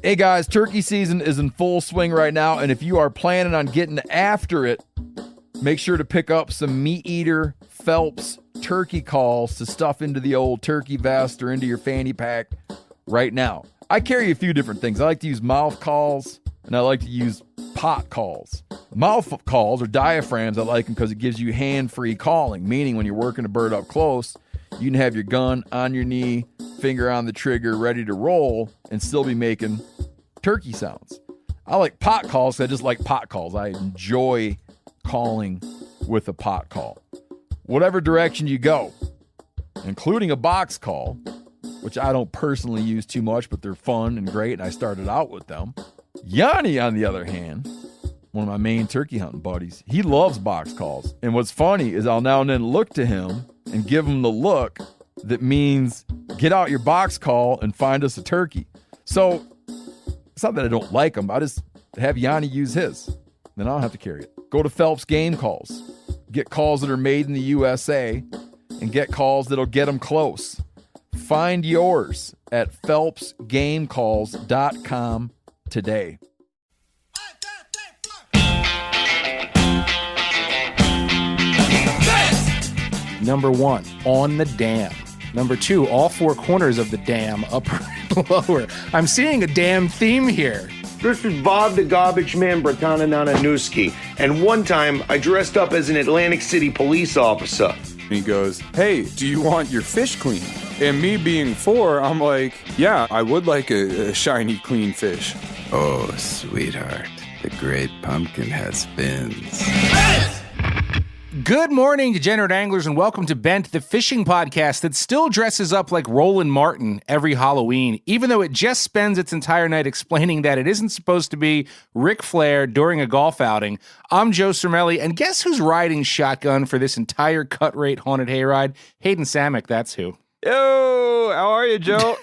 Hey guys, turkey season is in full swing right now, and if you are planning on getting after it, make sure to pick up some Meat Eater Phelps turkey calls to stuff into the old turkey vest or into your fanny pack right now. I carry a few different things. I like to use mouth calls, and I like to use pot calls. Mouth calls or diaphragms, I like them because it gives you hand-free calling, meaning when you're working a bird up close, you can have your gun on your knee, finger on the trigger, ready to roll, and still be making turkey sounds. I like pot calls because I just like pot calls. I enjoy calling with a pot call. Whatever direction you go, including a box call, which I don't personally use too much, but they're fun and great, and I started out with them. Yanni, on the other hand, one of my main turkey hunting buddies, he loves box calls. And what's funny is I'll now and then look to him and give him the look that means get out your box call and find us a turkey. So it's not that I don't like him. I just have Yanni use his. Then I don't have to carry it. Go to Phelps Game Calls. Get calls that are made in the USA and get calls that'll get them close. Find yours at phelpsgamecalls.com today. Number 1, on the dam. Number 2, all four corners of the dam, upper and lower. I'm seeing a dam theme here. This is Bob the Garbage Man Bratananananewski, and one time I dressed up as an Atlantic City police officer. He goes, "Hey, do you want your fish clean?" And me being 4, I'm like, yeah, I would like a shiny, clean fish. Oh, sweetheart, the great pumpkin has fins. Good morning, degenerate anglers, and welcome to Bent, the fishing podcast that still dresses up like Roland Martin every Halloween, even though it just spends its entire night explaining that it isn't supposed to be Ric Flair during a golf outing. I'm Joe Cermelli, and guess who's riding shotgun for this entire cut-rate haunted hayride? Hayden Samick, that's who. Yo, how are you, Joe?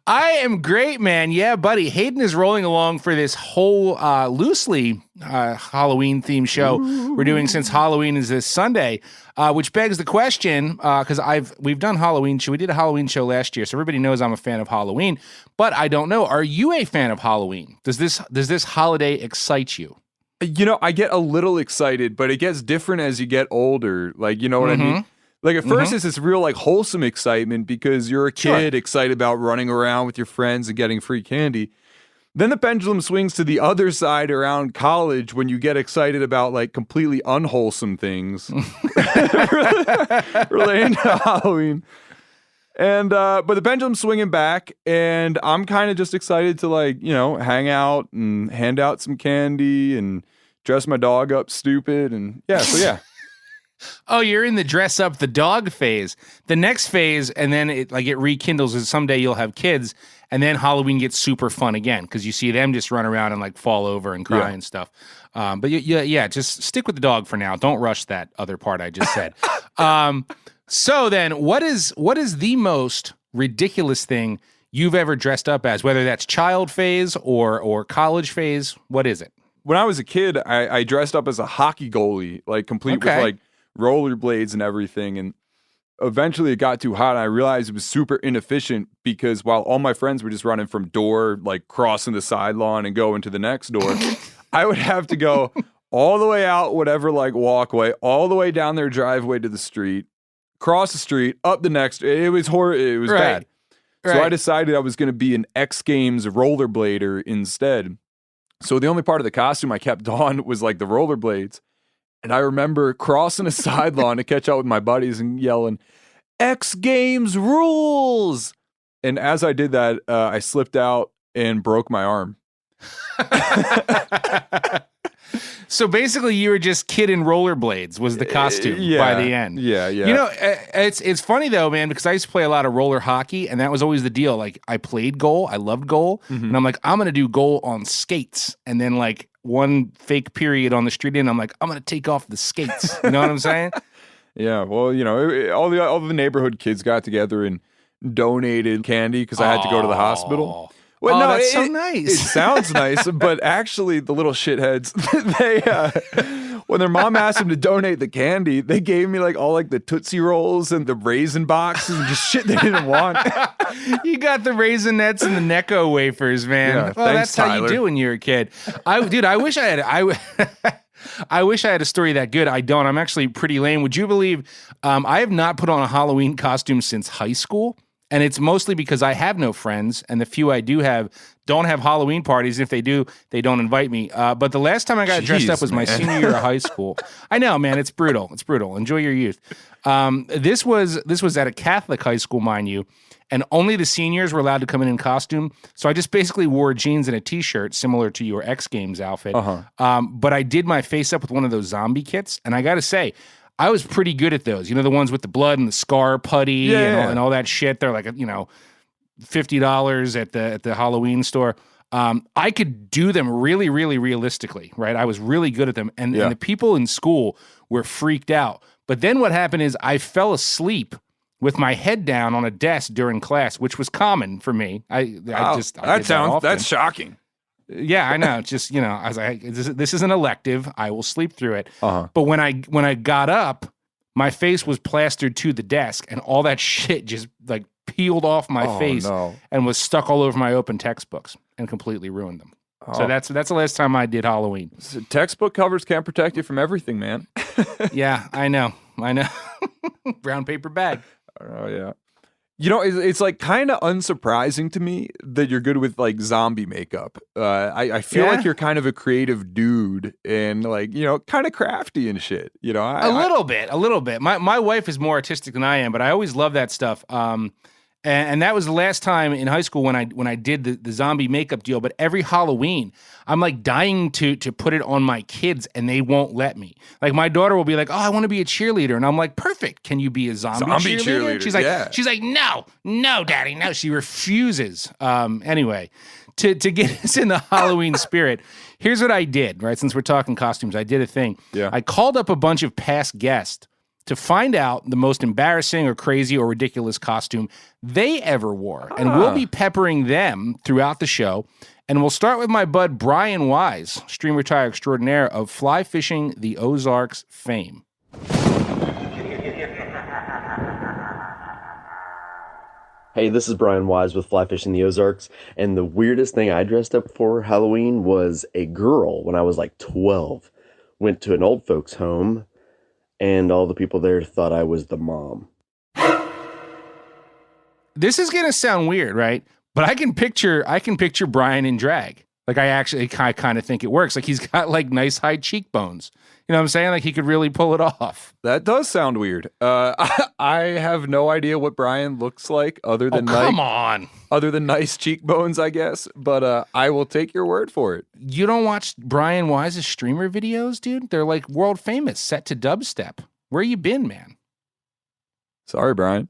I am great, man. Yeah, buddy. Hayden is rolling along for this whole loosely Halloween-themed show we're doing since Halloween is this Sunday, which begs the question, because we've done Halloween show. We did a Halloween show last year, so everybody knows I'm a fan of Halloween. But I don't know. Are you a fan of Halloween? Does this holiday excite you? You know, I get a little excited, but it gets different as you get older. Like, you know what I mean? Like, at first, it's this real, like, wholesome excitement because you're a kid excited about running around with your friends and getting free candy. Then the pendulum swings to the other side around college when you get excited about, like, completely unwholesome things relating to Halloween. And, but the pendulum's swinging back, and I'm kind of just excited to, like, you know, hang out and hand out some candy and dress my dog up stupid. And, yeah, so, yeah. Oh, you're in the dress up the dog phase. The next phase, and then it rekindles, is someday you'll have kids, and then Halloween gets super fun again because you see them just run around and like fall over and cry and stuff. But just stick with the dog for now. Don't rush that other part I just said. So then, what is the most ridiculous thing you've ever dressed up as? Whether that's child phase or college phase, what is it? When I was a kid, I dressed up as a hockey goalie, like complete with like rollerblades and everything. And eventually it got too hot. And I realized it was super inefficient because while all my friends were just running from door, like crossing the sideline and going to the next door, I would have to go all the way out, whatever, like walkway, all the way down their driveway to the street, cross the street, up the next. It was horrible. It was bad. So I decided I was going to be an X Games rollerblader instead. So the only part of the costume I kept on was like the rollerblades. And I remember crossing a sideline to catch up with my buddies and yelling, "X Games rules!" And as I did that, I slipped out and broke my arm. So basically, you were just kid in rollerblades was the costume by the end. Yeah. You know, it's funny though, man, because I used to play a lot of roller hockey, and that was always the deal. Like, I played goal, I loved goal, and I'm like, I'm gonna do goal on skates, and then like one fake period on the street, and I'm like, I'm gonna take off the skates. You know what I'm saying? Yeah. Well, you know, all the neighborhood kids got together and donated candy because I had to go to the hospital. Well, no, that's so nice. It sounds nice, but actually the little shitheads, when their mom asked them to donate the candy, they gave me like all like the Tootsie Rolls and the raisin boxes and just shit they didn't want. You got the Raisinets and the Necco wafers, man. Yeah, well, thanks, that's how Tyler. you do when you're a kid. I wish I had. I wish I had a story that good. I don't. I'm actually pretty lame. Would you believe I have not put on a Halloween costume since high school? And it's mostly because I have no friends, and the few I do have don't have Halloween parties. If they do, they don't invite me. But the last time I got dressed up was my senior year of high school. I know, man. It's brutal. It's brutal. Enjoy your youth. This was at a Catholic high school, mind you, and only the seniors were allowed to come in costume. So I just basically wore jeans and a T-shirt, similar to your X Games outfit. But I did my face up with one of those zombie kits, and I got to say, I was pretty good at those. You know, the ones with the blood and the scar putty and all that shit. They're like, $50 at the Halloween store. I could do them really, really realistically, right? I was really good at them. And the people in school were freaked out. But then what happened is I fell asleep with my head down on a desk during class, which was common for me. That's shocking. Yeah, I know. Just, I was like, this is an elective. I will sleep through it. But when I got up, my face was plastered to the desk, and all that shit just like peeled off my face and was stuck all over my open textbooks and completely ruined them. So that's the last time I did Halloween. So textbook covers can't protect you from everything, man. Yeah, I know. Brown paper bag. Oh yeah. It's like kind of unsurprising to me that you're good with like zombie makeup. I feel like you're kind of a creative dude and like, kind of crafty and shit. A little bit. My wife is more artistic than I am, but I always love that stuff. And that was the last time in high school when I did the zombie makeup deal. But every Halloween, I'm like dying to put it on my kids, and they won't let me. Like my daughter will be like, "Oh, I want to be a cheerleader," and I'm like, "Perfect. Can you be a zombie cheerleader?" She's like, "No, Daddy, no." She refuses. Anyway, to get us in the Halloween spirit, here's what I did. Right, since we're talking costumes, I did a thing. Yeah. I called up a bunch of past guests to find out the most embarrassing or crazy or ridiculous costume they ever wore. And we'll be peppering them throughout the show. And we'll start with my bud Brian Wise, stream retire extraordinaire of Fly Fishing the Ozarks fame. Hey, this is Brian Wise with Fly Fishing the Ozarks. And the weirdest thing I dressed up for Halloween was a girl when I was like 12. Went to an old folks' home, and all the people there thought I was the mom. This is going to sound weird, right? But I can picture Brian in drag. Like I kind of think it works. Like he's got like nice high cheekbones. You know what I'm saying? Like he could really pull it off. That does sound weird. I have no idea what Brian looks like other than other than nice cheekbones, I guess. But I will take your word for it. You don't watch Brian Wise's streamer videos, dude? They're like world famous, set to dubstep. Where you been, man? Sorry, Brian.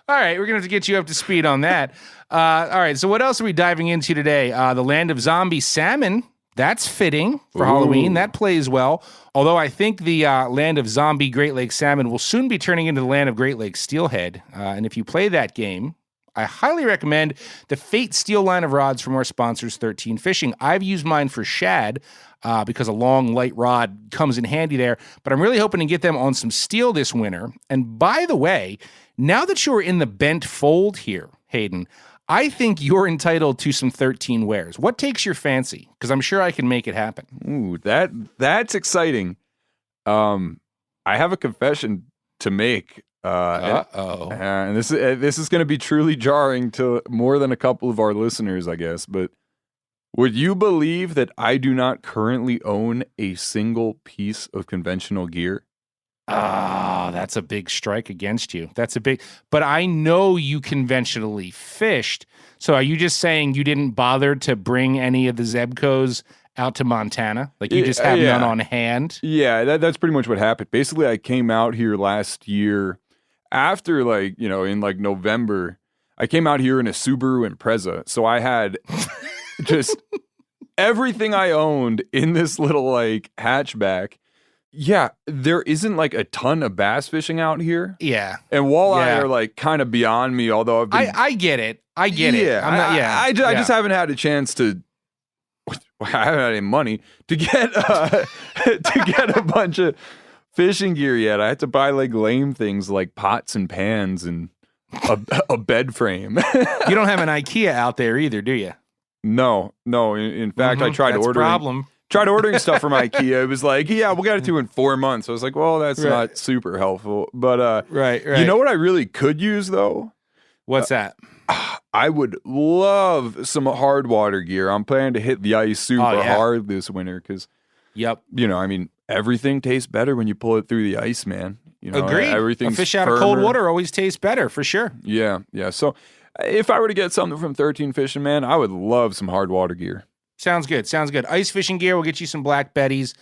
All right, we're going to have to get you up to speed on that. All right, so what else are we diving into today? The land of zombie salmon. That's fitting for Halloween. That plays well. Although I think the land of zombie Great Lakes salmon will soon be turning into the land of Great Lakes steelhead. And if you play that game, I highly recommend the Fate Steel line of rods from our sponsors, 13 Fishing. I've used mine for shad because a long, light rod comes in handy there. But I'm really hoping to get them on some steel this winter. And by the way, now that you're in the bent fold here, Hayden, I think you're entitled to some 13 wares. What takes your fancy? Because I'm sure I can make it happen. Ooh, that's exciting. I have a confession to make. And this is going to be truly jarring to more than a couple of our listeners, I guess. But would you believe that I do not currently own a single piece of conventional gear? That's a big strike against you. But I know you conventionally fished. So are you just saying you didn't bother to bring any of the Zebcos out to Montana? Like you just have none on hand? Yeah, that's pretty much what happened. Basically, I came out here last year after in November. I came out here in a Subaru Impreza. So I had just everything I owned in this little hatchback. Yeah, there isn't a ton of bass fishing out here. Yeah. And walleye are kind of beyond me, although I've been... I get it. I get it. I just haven't had a chance to I haven't had any money to get a bunch of fishing gear yet. I had to buy like lame things like pots and pans and a bed frame. You don't have an IKEA out there either, do you? No. In fact, I tried ordering stuff from IKEA. It was like, yeah, we'll get it to you in 4 months. I was like, well, that's not super helpful. But right. You know what I really could use though? What's that? I would love some hard water gear. I'm planning to hit the ice super hard this winter because, everything tastes better when you pull it through the ice, man. Agreed. Everything's a fish out firmer. of cold water always tastes better, for sure. Yeah. So if I were to get something from 13 Fishing, man, I would love some hard water gear. Sounds good. Ice fishing gear will get you some Black Betties.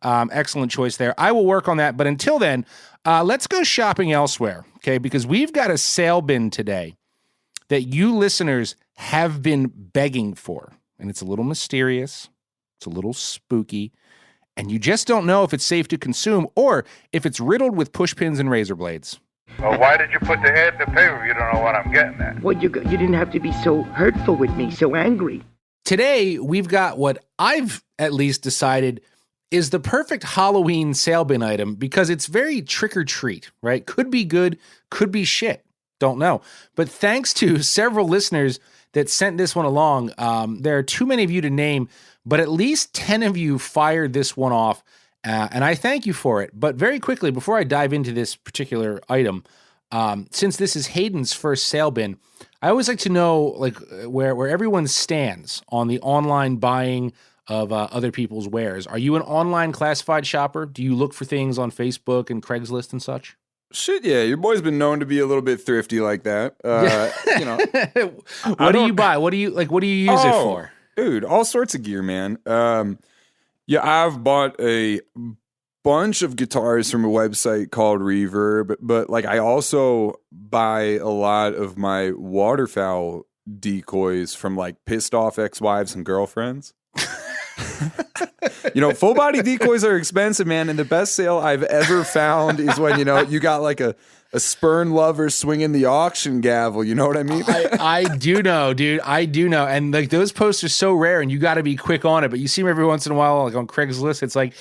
Excellent choice there. I will work on that. But until then, let's go shopping elsewhere, okay? Because we've got a sale bin today that you listeners have been begging for. And it's a little mysterious. It's a little spooky. And you just don't know if it's safe to consume or if it's riddled with push pins and razor blades. Well, why did you put the ad in the paper if you don't know what I'm getting at? Well, you didn't have to be so hurtful with me, so angry. Today, we've got what I've at least decided is the perfect Halloween sale bin item because it's very trick or treat, right? Could be good, could be shit. Don't know. But thanks to several listeners that sent this one along, there are too many of you to name, but at least 10 of you fired this one off, and I thank you for it. But very quickly, before I dive into this particular item, since this is Hayden's first sale bin, I always like to know where everyone stands on the online buying of other people's wares. Are you an online classified shopper? Do you look for things on Facebook and Craigslist and such? Shit, yeah. Your boy's been known to be a little bit thrifty like that. What do you buy? What do you use it for? Dude, all sorts of gear, man. I've bought a bunch of guitars from a website called Reverb, but like I also buy a lot of my waterfowl decoys from like pissed off ex-wives and girlfriends. Full body decoys are expensive, man, and the best sale I've ever found is when you got like a spurn lover swinging the auction gavel. You know what I mean? I do know, dude. I do know, and like those posts are so rare, and you got to be quick on it. But you see them every once in a while, like on Craigslist. It's like,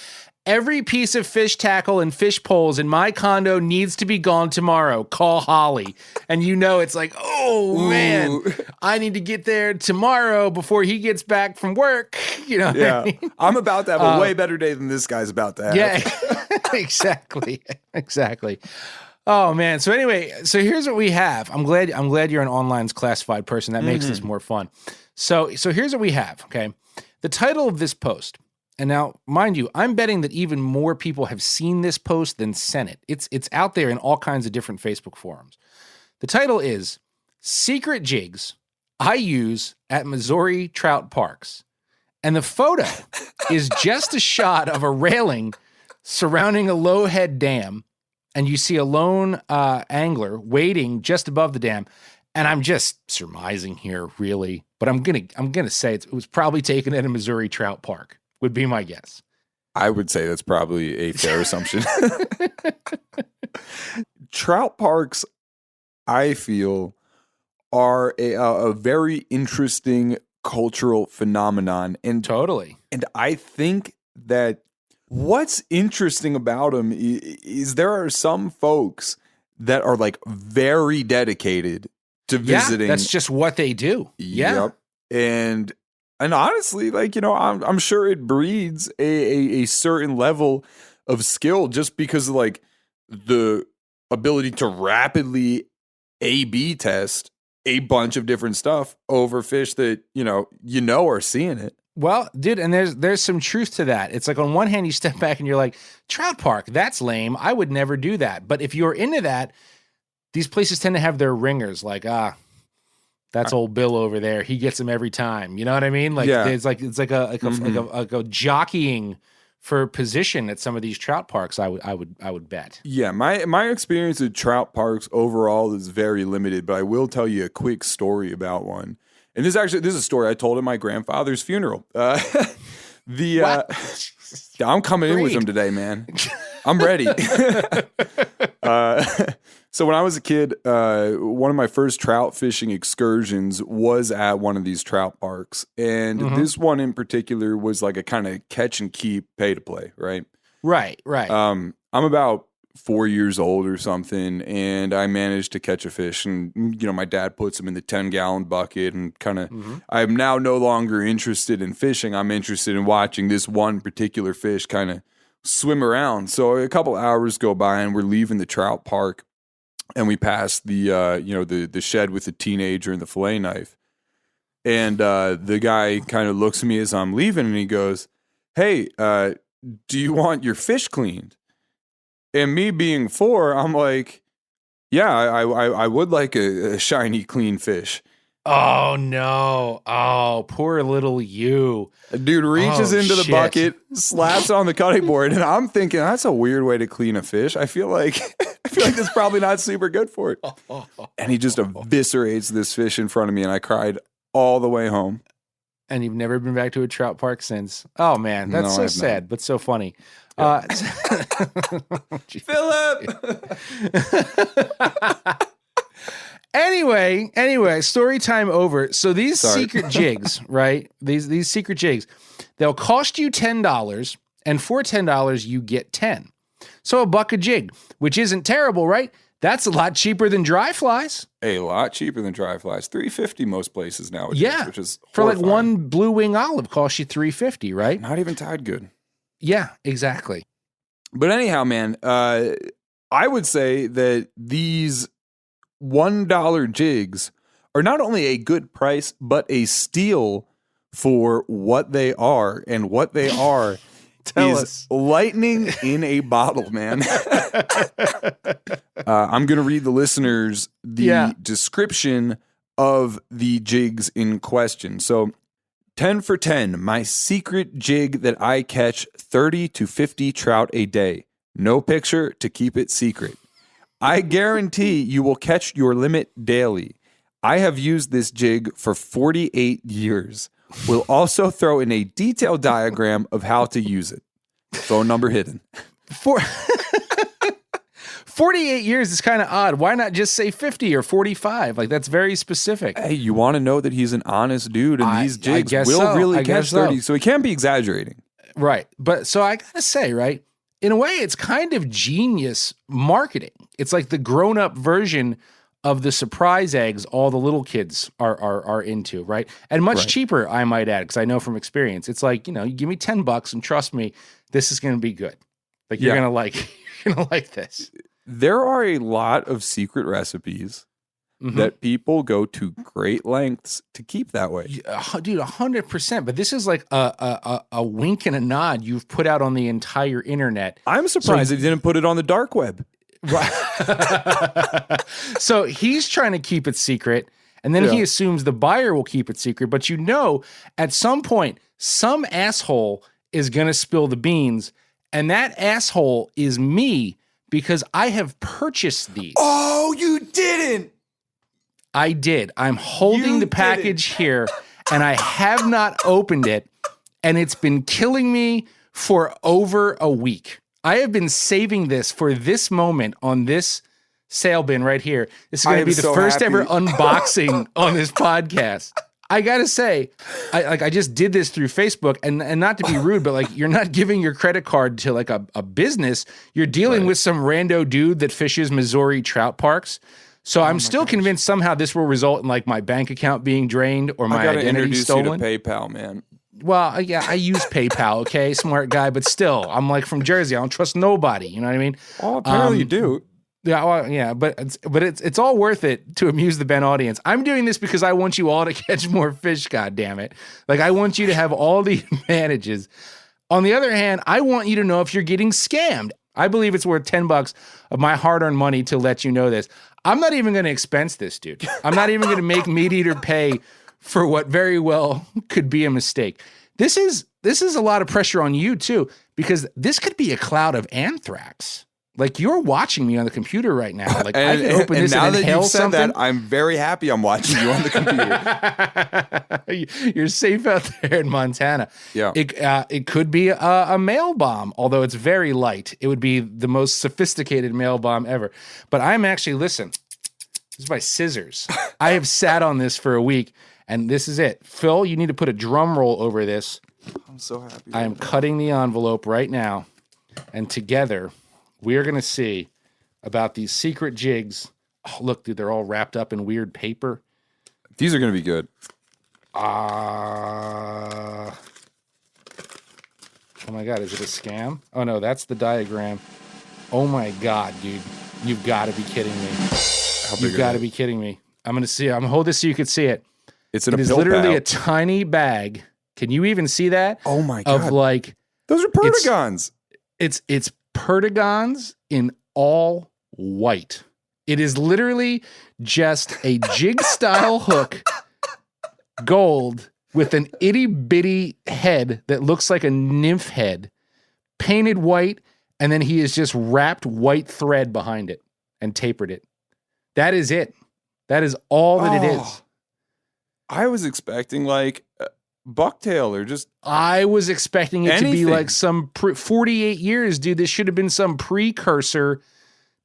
every piece of fish tackle and fish poles in my condo needs to be gone tomorrow. Call Holly. And it's like, oh, man, I need to get there tomorrow before he gets back from work. Yeah. I mean? I'm about to have a way better day than this guy's about to have. Yeah, exactly. Oh, man. So anyway, here's what we have. I'm glad you're an online classified person. That makes this more fun. So here's what we have, okay? The title of this post. And now, mind you, I'm betting that even more people have seen this post than sent it. It's out there in all kinds of different Facebook forums. The title is Secret Jigs I Use at Missouri Trout Parks. And the photo is just a shot of a railing surrounding a low head dam. And you see a lone angler waiting just above the dam. And I'm just surmising here, really. But I'm gonna say it was probably taken at a Missouri Trout Park. Would be my guess. I would say that's probably a fair assumption. Trout parks, I feel, are a very interesting cultural phenomenon. And totally. And I think that what's interesting about them is there are some folks that are like very dedicated to visiting. That's just what they do. Yeah. Yep. And honestly, I'm sure it breeds a certain level of skill just because of like the ability to rapidly A/B test a bunch of different stuff over fish that are seeing it. Well, dude, and there's some truth to that. It's like on one hand you step back and you're like, Trout Park, that's lame. I would never do that. But if you're into that, these places tend to have their ringers like, that's old Bill over there. He gets them every time. You know what I mean? Like it's like a jockeying for position at some of these trout parks. I would bet. Yeah, my experience at trout parks overall is very limited, but I will tell you a quick story about one. And this is a story I told at my grandfather's funeral. I'm coming in with him today, man. I'm ready. So when I was a kid, one of my first trout fishing excursions was at one of these trout parks. And this one in particular was like a kind of catch and keep, pay to play, right? Right. I'm about 4 years old or something, and I managed to catch a fish. And, you know, my dad puts them in the 10-gallon bucket and kind of, I'm now no longer interested in fishing. I'm interested in watching this one particular fish kind of swim around. So a couple hours go by and we're leaving the trout park. And we passed the the shed with the teenager and the fillet knife. And the guy kind of looks at me as I'm leaving and he goes, "Hey, do you want your fish cleaned?" And me being 4, I'm like, "Yeah, I would like a shiny, clean fish." Oh, no. Oh, poor little you. Dude reaches into the bucket, slaps on the cutting board, and I'm thinking, that's a weird way to clean a fish. I feel like that's probably not super good for it. And he just eviscerates this fish in front of me, and I cried all the way home. And you've never been back to a trout park since? Oh, man. That's so sad, but so funny. Yeah. Philip! Anyway, story time over. So these secret jigs, right? These secret jigs, they'll cost you $10, and for $10 you get 10. So $1 a jig, which isn't terrible, right? That's a lot cheaper than dry flies. A lot cheaper than dry flies. $3.50 most places nowadays. Yeah, which is for horrifying. like one blue wing olive costs you $3.50, right? Not even tied good. Yeah, exactly. But anyhow, man, I would say that these $1 jigs are not only a good price, but a steal for what they are. And what they are is lightning in a bottle, man. I'm going to read the listeners the description of the jigs in question. So 10 for 10, my secret jig that I catch 30 to 50 trout a day. No picture to keep it secret. I guarantee you will catch your limit daily. I have used this jig for 48 years. We'll also throw in a detailed diagram of how to use it. Phone number hidden. 48 years is kind of odd. Why not just say 50 or 45? Like, that's very specific. Hey, you want to know that he's an honest dude, and these jigs will really catch 30, so he can't be exaggerating. Right. But so I got to say, right, in a way, it's kind of genius marketing. It's like the grown-up version of the surprise eggs all the little kids are into, right? And much cheaper, I might add, because I know from experience. It's like, you know, you give me $10 and trust me, this is going to be good. Like, you're going to like this. There are a lot of secret recipes that people go to great lengths to keep that way. Dude, 100%. But this is like a wink and a nod you've put out on the entire internet. I'm surprised that he didn't put it on the dark web. Right. So he's trying to keep it secret, and then he assumes the buyer will keep it secret. But you know, at some point, some asshole is going to spill the beans, and that asshole is me because I have purchased these. Oh, you didn't. I did. I'm holding the package here, and I have not opened it, and it's been killing me for over a week. I have been saving this for this moment on this sale bin right here. This is going to be the first ever unboxing on this podcast. I got to say, I just did this through Facebook, and not to be rude, but like, you're not giving your credit card to like a business. You're dealing with some rando dude that fishes Missouri trout parks. So I'm still convinced somehow this will result in like my bank account being drained or my identity stolen. You to PayPal, man. Well, yeah, I use PayPal, okay, smart guy, but still, I'm like from Jersey. I don't trust nobody. You know what I mean? Oh, apparently you do. Yeah, well, yeah, but it's all worth it to amuse the Ben audience. I'm doing this because I want you all to catch more fish. God damn it! Like, I want you to have all the advantages. On the other hand, I want you to know if you're getting scammed. I believe it's worth $10 of my hard-earned money to let you know this. I'm not even going to expense this, dude. I'm not even going to make Meat Eater pay for what very well could be a mistake. This is a lot of pressure on you too, because this could be a cloud of anthrax. Like you're watching me on the computer right now. Like I can open this now and that inhale you've said something. that, I'm very happy I'm watching you on the computer. You're safe out there in Montana. Yeah. It could be a mail bomb, although it's very light. It would be the most sophisticated mail bomb ever. But I'm actually, listen, this is my scissors. I have sat on this for a week, and this is it. Phil, you need to put a drum roll over this. I'm so happy. I am cutting the envelope right now, and together we are going to see about these secret jigs. Oh, look, dude, they're all wrapped up in weird paper. These are going to be good. Oh my God, is it a scam? Oh no, that's the diagram. Oh my God, dude. You've got to be kidding me. You've got to be kidding me. I'm going to see it. I'm going to hold this so you can see it. It's in It a is pill literally a pouch. tiny bag. Can you even see that? Oh my God. Of like, those are Perdigons. it's Perdigons in all white. It is literally just a jig style hook, gold, with an itty bitty head that looks like a nymph head, painted white, and then he has just wrapped white thread behind it and tapered it. That is it. That is all that it is. I was expecting like bucktail or just I was expecting it to be anything. like some 48 years, dude. This should have been some precursor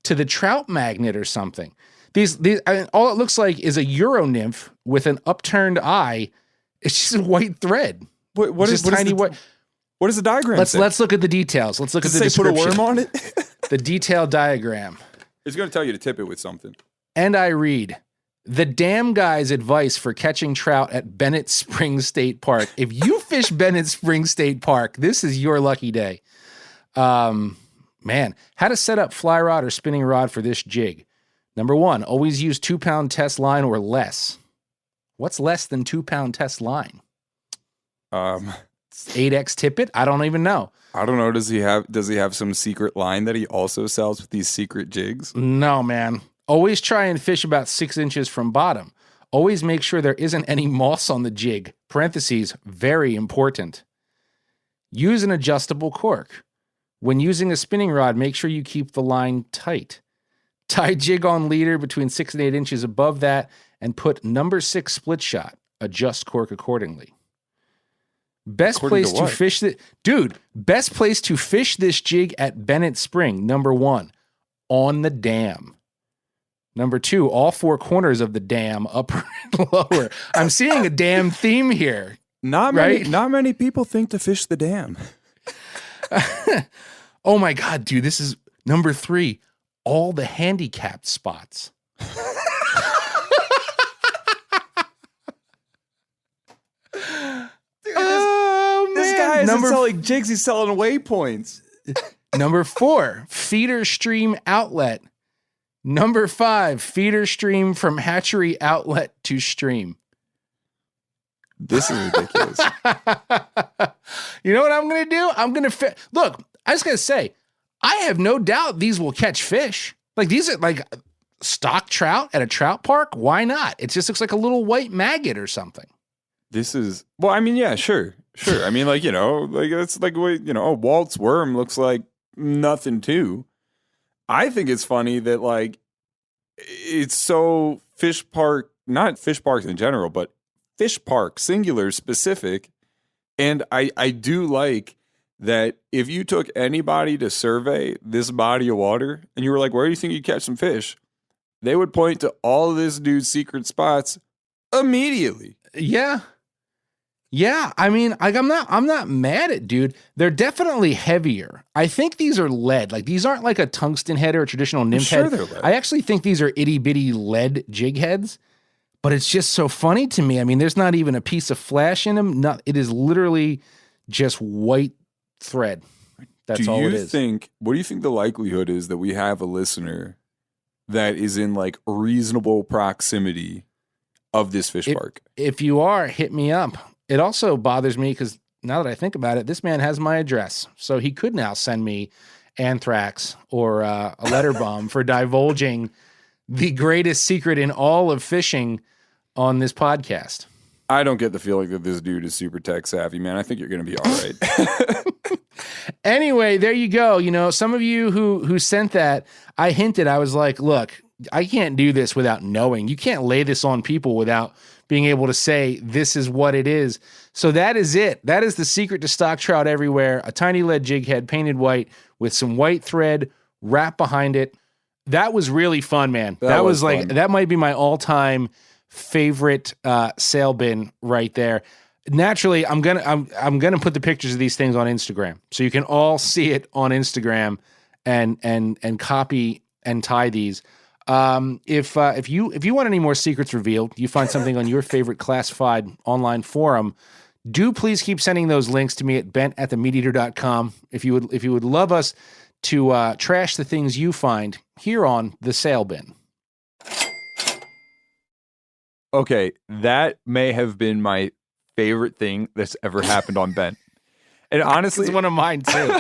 to the trout magnet or something. These I mean, all it looks like is a Euro nymph with an upturned eye. It's just a white thread. what is tiny the, white. What does the diagram say? Let's look at the details. Let's look Does at the it say put a description. worm on it? The detailed diagram. It's going to tell you to tip it with something. And I read, the damn guy's advice for catching trout at Bennett Springs State Park. If you fish Bennett Springs State Park, this is your lucky day. Man, how to set up fly rod or spinning rod for this jig. Number 1, always use 2-pound test line or less. What's less than 2-pound test line? 8X tippet? I don't even know. I don't know. Does he have some secret line that he also sells with these secret jigs? No, man. Always try and fish about 6 inches from bottom. Always make sure there isn't any moss on the jig. Parentheses, very important. Use an adjustable cork. When using a spinning rod, make sure you keep the line tight. Tie jig on leader between 6 and 8 inches above that and put number 6 split shot. Adjust cork accordingly. Best According place to to what? fish best place to fish this jig at Bennett Spring. Number 1, on the dam. Number 2, all 4 corners of the dam, upper and lower. I'm seeing a dam theme here. Not many people think to fish the dam. Oh my God, dude, this is number 3, all the handicapped spots. This guy isn't Number selling jigs, he's selling waypoints. Number 4, feeder stream outlet. Number 5, feeder stream from hatchery outlet to stream. This is ridiculous. You know what I'm going to do? I'm going to look, I just got to say, I have no doubt these will catch fish. Like these are like stock trout at a trout park. Why not? It just looks like a little white maggot or something. This is, well, I mean, yeah, sure. I mean, like, like it's like, a Walt's worm looks like nothing too. I think it's funny that like it's so fish park, not fish parks in general, but fish park singular specific. And I do like that if you took anybody to survey this body of water and you were like, where do you think you catch some fish? They would point to all of this dude's secret spots immediately. Yeah. Yeah, I mean, like I'm not mad at dude. They're definitely heavier. I think these are lead. Like these aren't like a tungsten head or a traditional nymph head. they're lead. I actually think these are itty bitty lead jig heads. But it's just so funny to me. I mean, there's not even a piece of flash in them. It is literally just white thread. That's all it is. What do you think the likelihood is that we have a listener that is in like reasonable proximity of this fish park? If you are, hit me up. It also bothers me because now that I think about it, this man has my address. So he could now send me anthrax or a letter bomb for divulging the greatest secret in all of fishing on this podcast. I don't get the feeling that this dude is super tech savvy, man. I think you're going to be all right. Anyway, there you go. You know, some of you who sent that, I hinted, I was like, look, I can't do this without knowing. You can't lay this on people without being able to say this is what it is. So that is it. That is the secret to stock trout everywhere. A tiny lead jig head painted white with some white thread wrapped behind it. That was really fun, man. That was like fun. That might be my all-time favorite sale bin right there. Naturally, I'm gonna put the pictures of these things on Instagram so you can all see it on Instagram and copy and tie these. If you want any more secrets revealed, you find something on your favorite classified online forum, do please keep sending those links to me at bent@themeateater.com. If you would love us to trash the things you find here on the sale bin. Okay, that may have been my favorite thing that's ever happened on Bent. And honestly, it's one of mine too.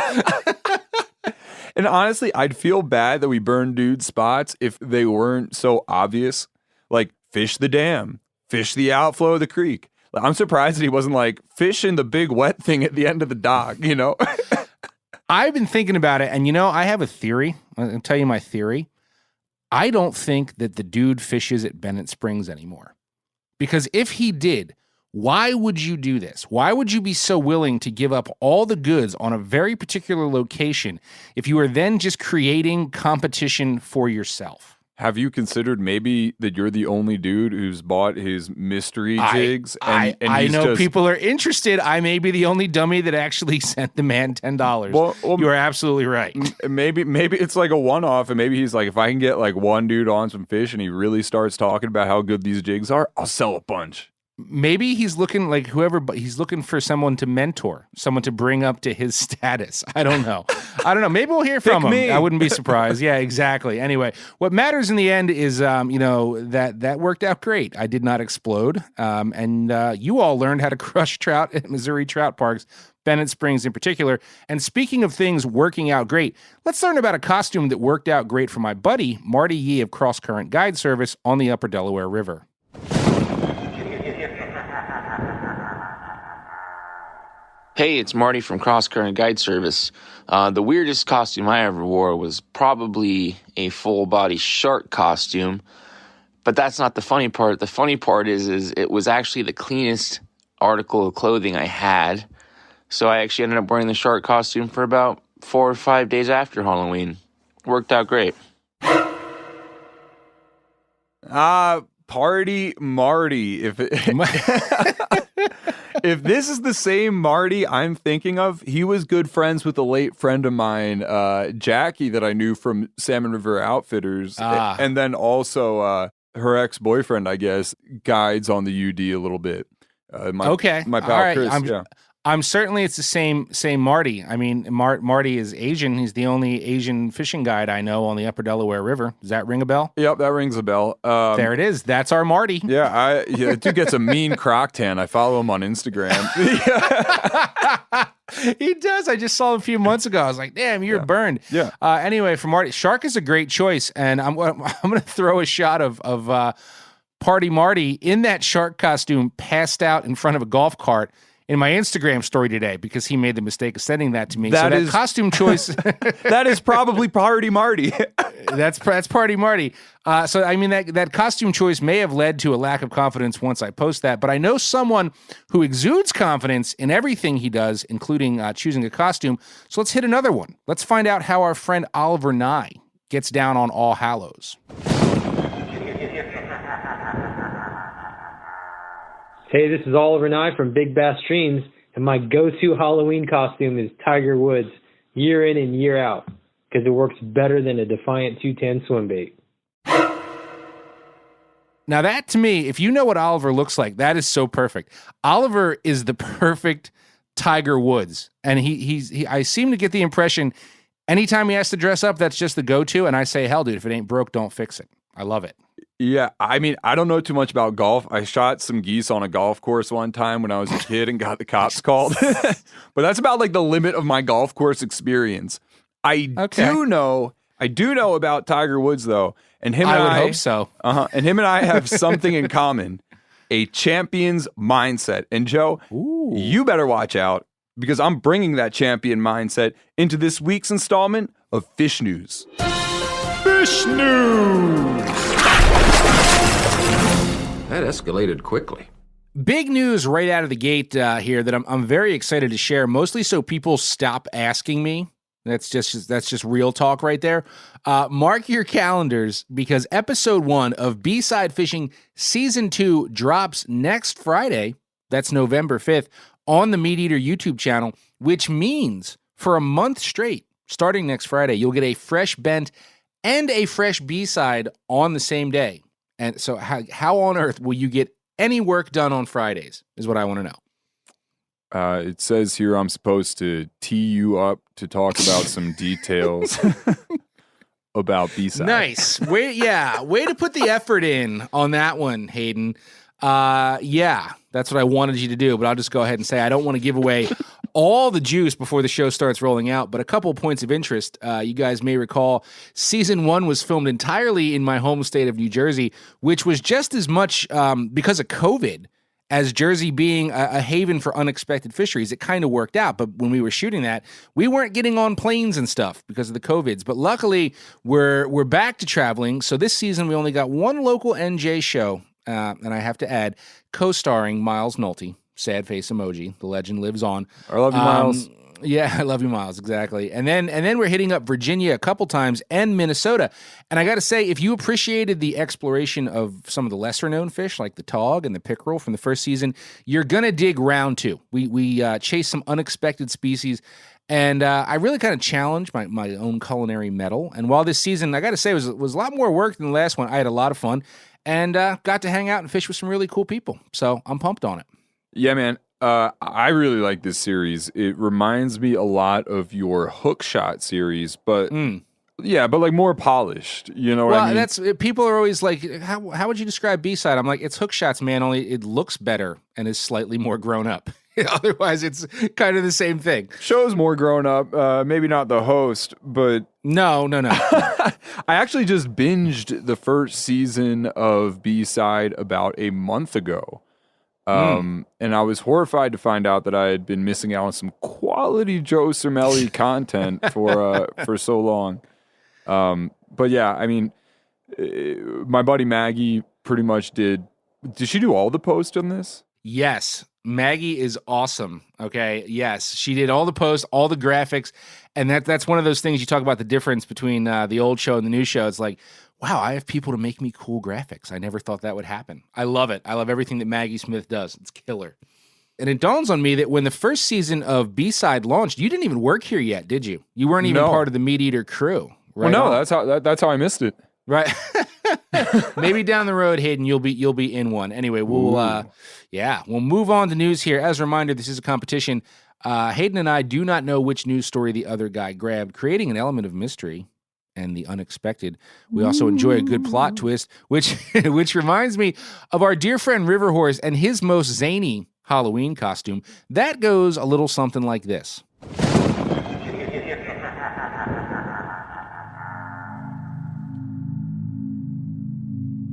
And honestly, I'd feel bad that we burned dudes' spots if they weren't so obvious. Like, fish the dam, fish the outflow of the creek. I'm surprised that he wasn't like, fish in the big wet thing at the end of the dock, you know? I've been thinking about it, and you know, I have a theory. I'll tell you my theory. I don't think that the dude fishes at Bennett Springs anymore. Because if he did, why would you do this? Why would you be so willing to give up all the goods on a very particular location if you are then just creating competition for yourself? Have you considered maybe that you're the only dude who's bought his mystery jigs? I know people are interested. I may be the only dummy that actually sent the man $10. Well, you are absolutely right. Maybe it's like a one-off, and maybe he's like, if I can get like one dude on some fish and he really starts talking about how good these jigs are, I'll sell a bunch. Maybe he's looking like but he's looking for someone to mentor, someone to bring up to his status. I don't know. Maybe we'll hear from him. Me. I wouldn't be surprised. Yeah, exactly. Anyway, what matters in the end is, that worked out great. I did not explode. And you all learned how to crush trout at Missouri trout parks, Bennett Springs in particular. And speaking of things working out great, let's learn about a costume that worked out great for my buddy, Marty Yee of Cross Current Guide Service on the Upper Delaware River. Hey, it's Marty from Cross Current Guide Service. The weirdest costume I ever wore was probably a full-body shark costume, but that's not the funny part. The funny part is it was actually the cleanest article of clothing I had, so I actually ended up wearing the shark costume for about 4 or 5 days after Halloween. Worked out great. Party Marty. If this is the same Marty I'm thinking of, he was good friends with a late friend of mine, Jackie, that I knew from Salmon River Outfitters. And then also her ex-boyfriend, I guess, guides on the UD a little bit. My pal Chris. I'm certainly it's the same Marty. I mean, Marty is Asian. He's the only Asian fishing guide I know on the Upper Delaware River. Does that ring a bell? Yep, that rings a bell. There it is. That's our Marty. Yeah, dude gets a mean croc tan. I follow him on Instagram. He does. I just saw him a few months ago. I was like, damn, you're burned. Yeah. Anyway, for Marty, shark is a great choice, and I'm going to throw a shot of Party Marty in that shark costume, passed out in front of a golf cart, in my Instagram story today, because he made the mistake of sending that to me. That costume choice. That is probably Party Marty. That's Party Marty. So, I mean, that costume choice may have led to a lack of confidence once I post that, but I know someone who exudes confidence in everything he does, including choosing a costume. So let's hit another one. Let's find out how our friend Oliver Nye gets down on All Hallows. Hey, this is Oliver Nye from Big Bass Streams, and my go-to Halloween costume is Tiger Woods, year in and year out, because it works better than a Defiant 210 swim bait. Now that, to me, if you know what Oliver looks like, that is so perfect. Oliver is the perfect Tiger Woods, and I seem to get the impression anytime he has to dress up, that's just the go-to, and I say, hell, dude, if it ain't broke, don't fix it. I love it. Yeah, I mean, I don't know too much about golf. I shot some geese on a golf course one time when I was a kid and got the cops called. But that's about like the limit of my golf course experience. I do know about Tiger Woods though, and him and I would hope so. And him and I have something in common: a champion's mindset. And Joe, you better watch out, because I'm bringing that champion mindset into this week's installment of Fish News. Fish News! That escalated quickly. Big news right out of the gate here that I'm very excited to share, mostly so people stop asking me. That's just real talk right there. Mark your calendars because episode 1 of B-Side Fishing Season 2 drops next Friday. That's November 5th on the Meat Eater YouTube channel, which means for a month straight, starting next Friday, you'll get a fresh bent and a fresh B-side on the same day. And so how on earth will you get any work done on Fridays is what I want to know. It says here I'm supposed to tee you up to talk about some details about B-side. Nice. Way to put the effort in on that one, Hayden. Yeah, that's what I wanted you to do, but I'll just go ahead and say I don't want to give away all the juice before the show starts rolling out, but a couple of points of interest. You guys may recall season 1 was filmed entirely in my home state of New Jersey, which was just as much because of COVID as Jersey being a haven for unexpected fisheries. It kind of worked out, but when we were shooting that, we weren't getting on planes and stuff because of the COVIDs. But luckily, we're back to traveling. So this season, we only got one local NJ show, and I have to add, co-starring Miles Nolte. Sad face emoji. The legend lives on. I love you, Miles. Yeah, I love you, Miles. Exactly. And then we're hitting up Virginia a couple times and Minnesota. And I got to say, if you appreciated the exploration of some of the lesser known fish like the tog and the pickerel from the first season, you're gonna dig round 2. We chased some unexpected species, and I really kind of challenged my own culinary mettle. And while this season, I got to say, was a lot more work than the last one, I had a lot of fun and got to hang out and fish with some really cool people. So I'm pumped on it. Yeah, man. I really like this series. It reminds me a lot of your hook shot series, but but like more polished. You know what I mean? That's people are always like, how would you describe B-side? I'm like, it's hook shots, man. Only it looks better and is slightly more grown up. Otherwise, it's kind of the same thing. Show's more grown up. Maybe not the host, but no. I actually just binged the first season of B-side about a month ago. And I was horrified to find out that I had been missing out on some quality Joe Cermelli content for so long. But yeah, I mean, my buddy Maggie pretty much did she do all the posts on this? Yes. Maggie is awesome. Okay. Yes. She did all the posts, all the graphics. And that's one of those things you talk about the difference between the old show and the new show. It's like, wow, I have people to make me cool graphics. I never thought that would happen. I love it. I love everything that Maggie Smith does. It's killer. And it dawns on me that when the first season of B-Side launched, you didn't even work here yet, did you? You weren't even part of the Meat Eater crew. Right? Well, no, that's how I missed it. Right. Maybe down the road, Hayden, you'll be in one. Anyway, we'll move on to news here. As a reminder, this is a competition. Hayden and I do not know which news story the other guy grabbed, creating an element of mystery and the unexpected. We also enjoy a good plot twist, which reminds me of our dear friend River Horse and his most zany Halloween costume. That goes a little something like this.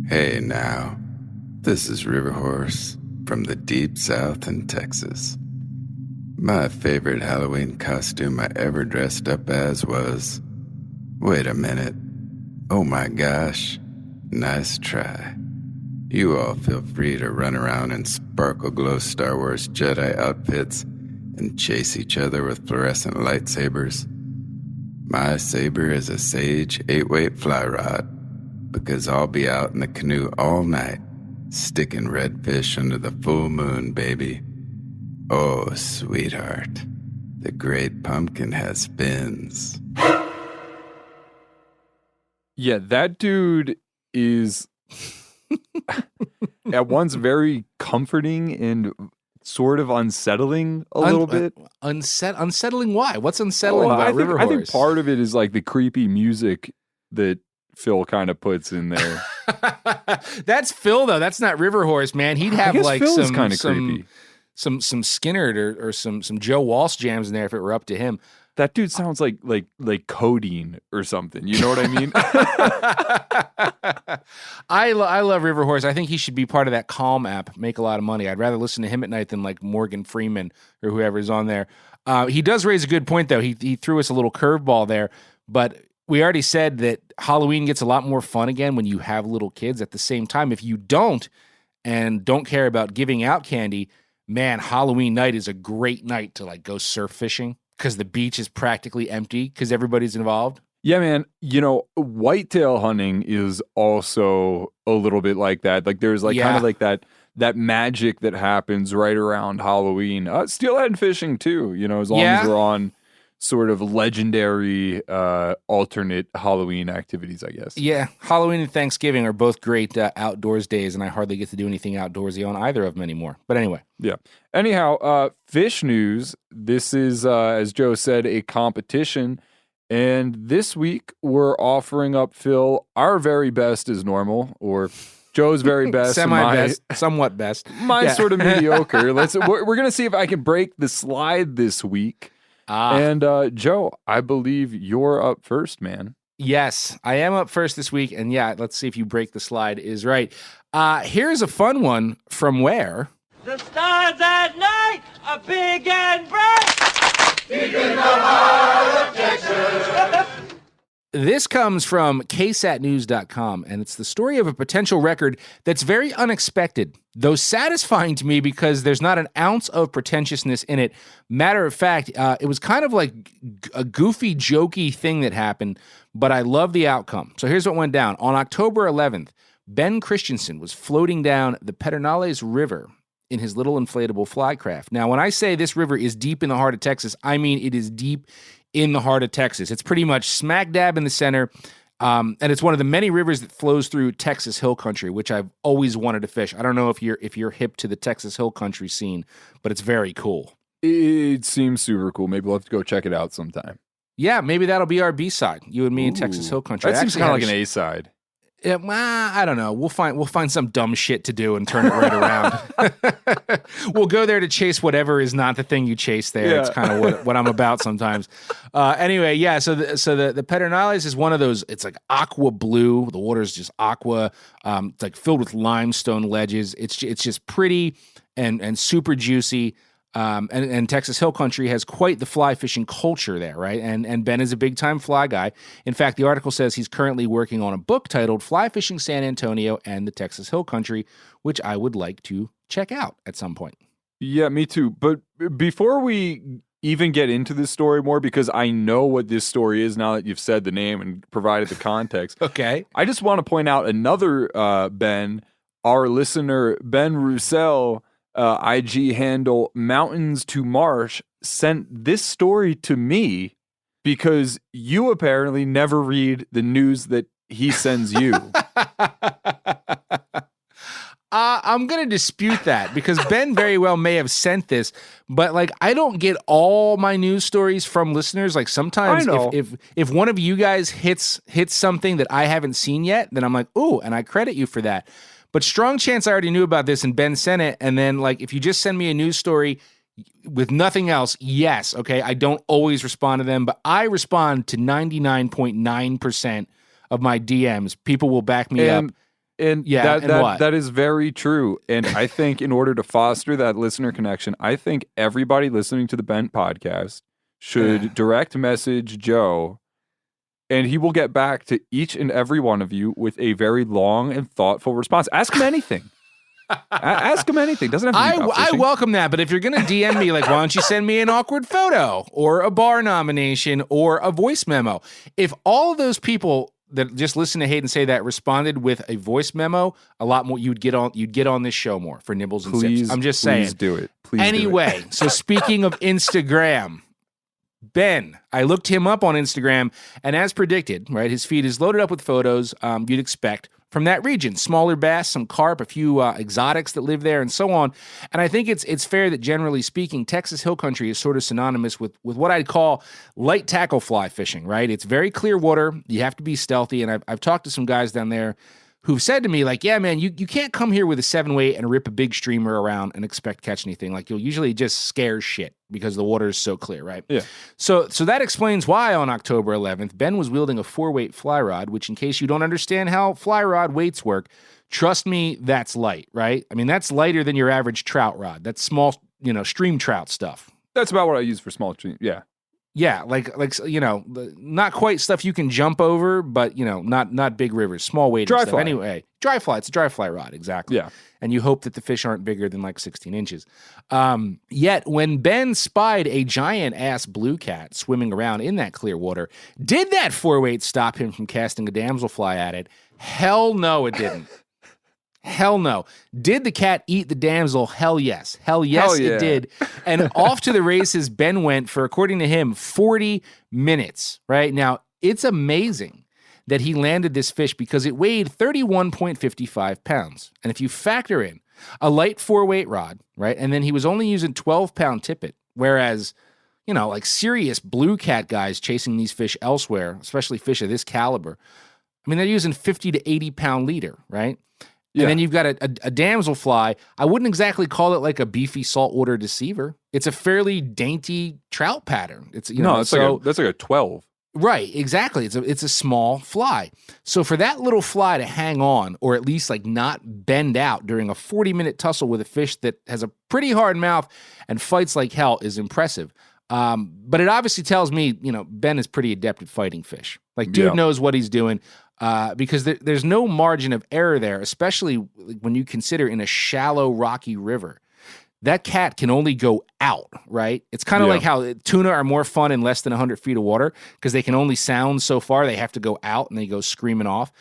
Hey now, this is River Horse from the deep south in Texas. My favorite Halloween costume I ever dressed up as was... Wait a minute. Oh my gosh. Nice try. You all feel free to run around in sparkle glow Star Wars Jedi outfits and chase each other with fluorescent lightsabers. My saber is a Sage 8-weight fly rod, because I'll be out in the canoe all night, sticking redfish under the full moon, baby. Oh, sweetheart, the great pumpkin has fins. Yeah, that dude is at once very comforting and sort of unsettling a little bit. Unsettling why? What's unsettling about River Horse? I think part of it is like the creepy music that Phil kind of puts in there. That's Phil though. That's not River Horse, man. He'd have like Phil some Skinner or some Joe Walsh jams in there if it were up to him. That dude sounds like codeine or something. You know what I mean? I love River Horse. I think he should be part of that Calm app, make a lot of money. I'd rather listen to him at night than like Morgan Freeman or whoever is on there. He does raise a good point, though. He threw us a little curveball there, but we already said that Halloween gets a lot more fun again when you have little kids. At the same time, if you don't and don't care about giving out candy, man, Halloween night is a great night to like go surf fishing because the beach is practically empty because everybody's involved. Yeah, man. You know, whitetail hunting is also a little bit like that. Like there's like kind of like that magic that happens right around Halloween. Steelhead fishing too, you know, as long as we're on sort of legendary alternate Halloween activities, I guess. Yeah, Halloween and Thanksgiving are both great outdoors days, and I hardly get to do anything outdoorsy on either of them anymore. But anyway. Yeah. Anyhow, fish news. This is, as Joe said, a competition. And this week, we're offering up, Phil, our very best as normal, or Joe's very best. Semi-best, somewhat best. My sort of mediocre. We're going to see if I can break the slide this week. And Joe, I believe you're up first, man. Yes, I am up first this week. And yeah, let's see if you break the slide is right. Here's a fun one from where? The stars at night are big and bright. Deep in the heart of Texas. This comes from ksatnews.com, and it's the story of a potential record that's very unexpected, though satisfying to me because there's not an ounce of pretentiousness in it. Matter of fact, it was kind of like a goofy, jokey thing that happened, but I love the outcome. So here's what went down. On October 11th, Ben Christensen was floating down the Pedernales River in his little inflatable flycraft. Now, when I say this river is deep in the heart of Texas, I mean it is deep in the heart of Texas. It's pretty much smack dab in the center, and it's one of the many rivers that flows through Texas Hill Country, which I've always wanted to fish. I don't know if you're hip to the Texas Hill Country scene, but it's very cool. It seems super cool. Maybe we'll have to go check it out sometime. Yeah, maybe that'll be our B-side, you and me in Texas Hill Country. That seems kind of like an A-side. Yeah, I don't know. We'll find some dumb shit to do and turn it right around. We'll go there to chase whatever is not the thing you chase there. Yeah. It's kind of what I'm about sometimes. Anyway, yeah. So the Pedernales is one of those. It's like aqua blue. The water is just aqua. It's like filled with limestone ledges. It's just pretty and super juicy. And Texas Hill Country has quite the fly fishing culture there, right? And Ben is a big time fly guy. In fact, the article says he's currently working on a book titled Fly Fishing San Antonio and the Texas Hill Country, which I would like to check out at some point. Yeah, me too. But before we even get into this story more, because I know what this story is now that you've said the name and provided the context. Okay. I just want to point out another Ben, our listener, Ben Roussel, IG handle Mountains to Marsh, sent this story to me because you apparently never read the news that he sends you. I'm going to dispute that because Ben very well may have sent this, but like I don't get all my news stories from listeners. Like sometimes if one of you guys hits something that I haven't seen yet, then I'm like, ooh, and I credit you for that. But strong chance I already knew about this and Ben sent it. And then like if you just send me a news story with nothing else, yes, okay, I don't always respond to them, but I respond to 99.9% of my DMs. People will back me up. And yeah, that is very true. And I think in order to foster that listener connection, I think everybody listening to the Bent podcast should direct message Joe, and he will get back to each and every one of you with a very long and thoughtful response. Ask him anything. Ask him anything. Doesn't have to be about fishing. I welcome that, but if you're going to DM me, like, why don't you send me an awkward photo or a bar nomination or a voice memo? If all of those people that just listen to Hayden say that responded with a voice memo, a lot more you'd get on this show more for Nibbles and Sips. I'm just saying. Please do it. Please anyway, do it. So speaking of Instagram, Ben, I looked him up on Instagram, and as predicted, right, his feed is loaded up with photos you'd expect from that region. Smaller bass, some carp, a few exotics that live there, and so on. And I think it's fair that generally speaking, Texas Hill Country is sort of synonymous with what I'd call light tackle fly fishing, right? It's very clear water. You have to be stealthy, and I've talked to some guys down there who've said to me, like, yeah, man, you can't come here with a 7-weight and rip a big streamer around and expect to catch anything. Like, you'll usually just scare shit because the water is so clear, right? Yeah. So that explains why on October 11th, Ben was wielding a 4-weight fly rod, which, in case you don't understand how fly rod weights work, trust me, that's light, right? I mean, that's lighter than your average trout rod. That's small, stream trout stuff. That's about what I use for small stream. Yeah. Yeah, like not quite stuff you can jump over, but not big rivers, small weight dry stuff. fly. Anyway, dry fly. It's a dry fly rod, exactly. Yeah, and you hope that the fish aren't bigger than like 16 inches. Yet when Ben spied a giant ass blue cat swimming around in that clear water, did that 4-weight stop him from casting a damselfly at it? Hell no, it didn't. Hell no. Did the cat eat the damsel? Hell yes. Hell yes, yeah. It did. And off to the races Ben went for, according to him, 40 minutes, right? Now, it's amazing that he landed this fish because it weighed 31.55 pounds. And if you factor in a light 4-weight rod, right, and then he was only using 12-pound tippet, whereas, like serious blue cat guys chasing these fish elsewhere, especially fish of this caliber, I mean, they're using 50 to 80-pound leader, right? And then you've got a damselfly. I wouldn't exactly call it like a beefy saltwater deceiver. It's a fairly dainty trout pattern. It's that's like a 12. Right, exactly. It's a small fly. So for that little fly to hang on, or at least like not bend out during a 40-minute tussle with a fish that has a pretty hard mouth and fights like hell, is impressive. But it obviously tells me, Ben is pretty adept at fighting fish. Like, dude knows what he's doing. Because there's no margin of error there, especially when you consider in a shallow, rocky river. That cat can only go out, right? It's kind of like how tuna are more fun in less than 100 feet of water because they can only sound so far. They have to go out and they go screaming off.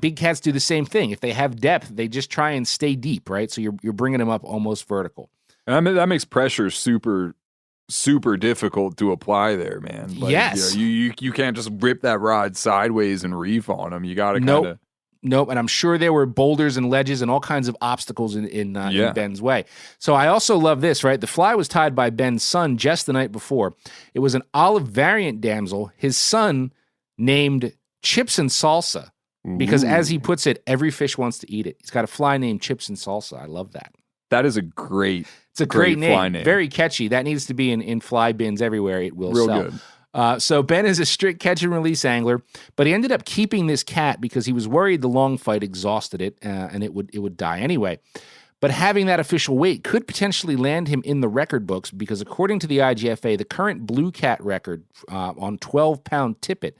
Big cats do the same thing. If they have depth, they just try and stay deep, right? So you're bringing them up almost vertical. And that makes pressure super difficult to apply there, man. Like, yes. You can't just rip that rod sideways and reef on them. You got to kind of... Nope, and I'm sure there were boulders and ledges and all kinds of obstacles in Ben's way. So I also love this, right? The fly was tied by Ben's son just the night before. It was an olive variant damsel. His son named Chips and Salsa because, as he puts it, every fish wants to eat it. He's got a fly named Chips and Salsa. I love that. That is a great... It's a great fly name. Very catchy. That needs to be in fly bins everywhere. It will Real sell. Good. So Ben is a strict catch and release angler, but he ended up keeping this cat because he was worried the long fight exhausted it and it would die anyway. But having that official weight could potentially land him in the record books because according to the IGFA, the current blue cat record on 12-pound tippet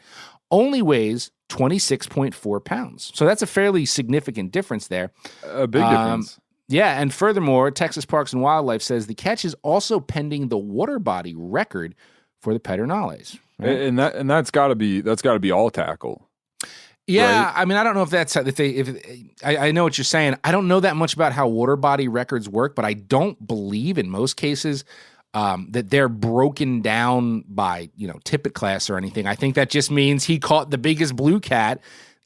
only weighs 26.4 pounds. So that's a fairly significant difference there. A big difference. Yeah, and furthermore, Texas Parks and Wildlife says the catch is also pending the water body record for the Pedernales. Right? And that's got to be all tackle. Yeah, right? I mean, I don't know if that's I know what you're saying. I don't know that much about how water body records work, but I don't believe in most cases that they're broken down by tippet class or anything. I think that just means he caught the biggest blue cat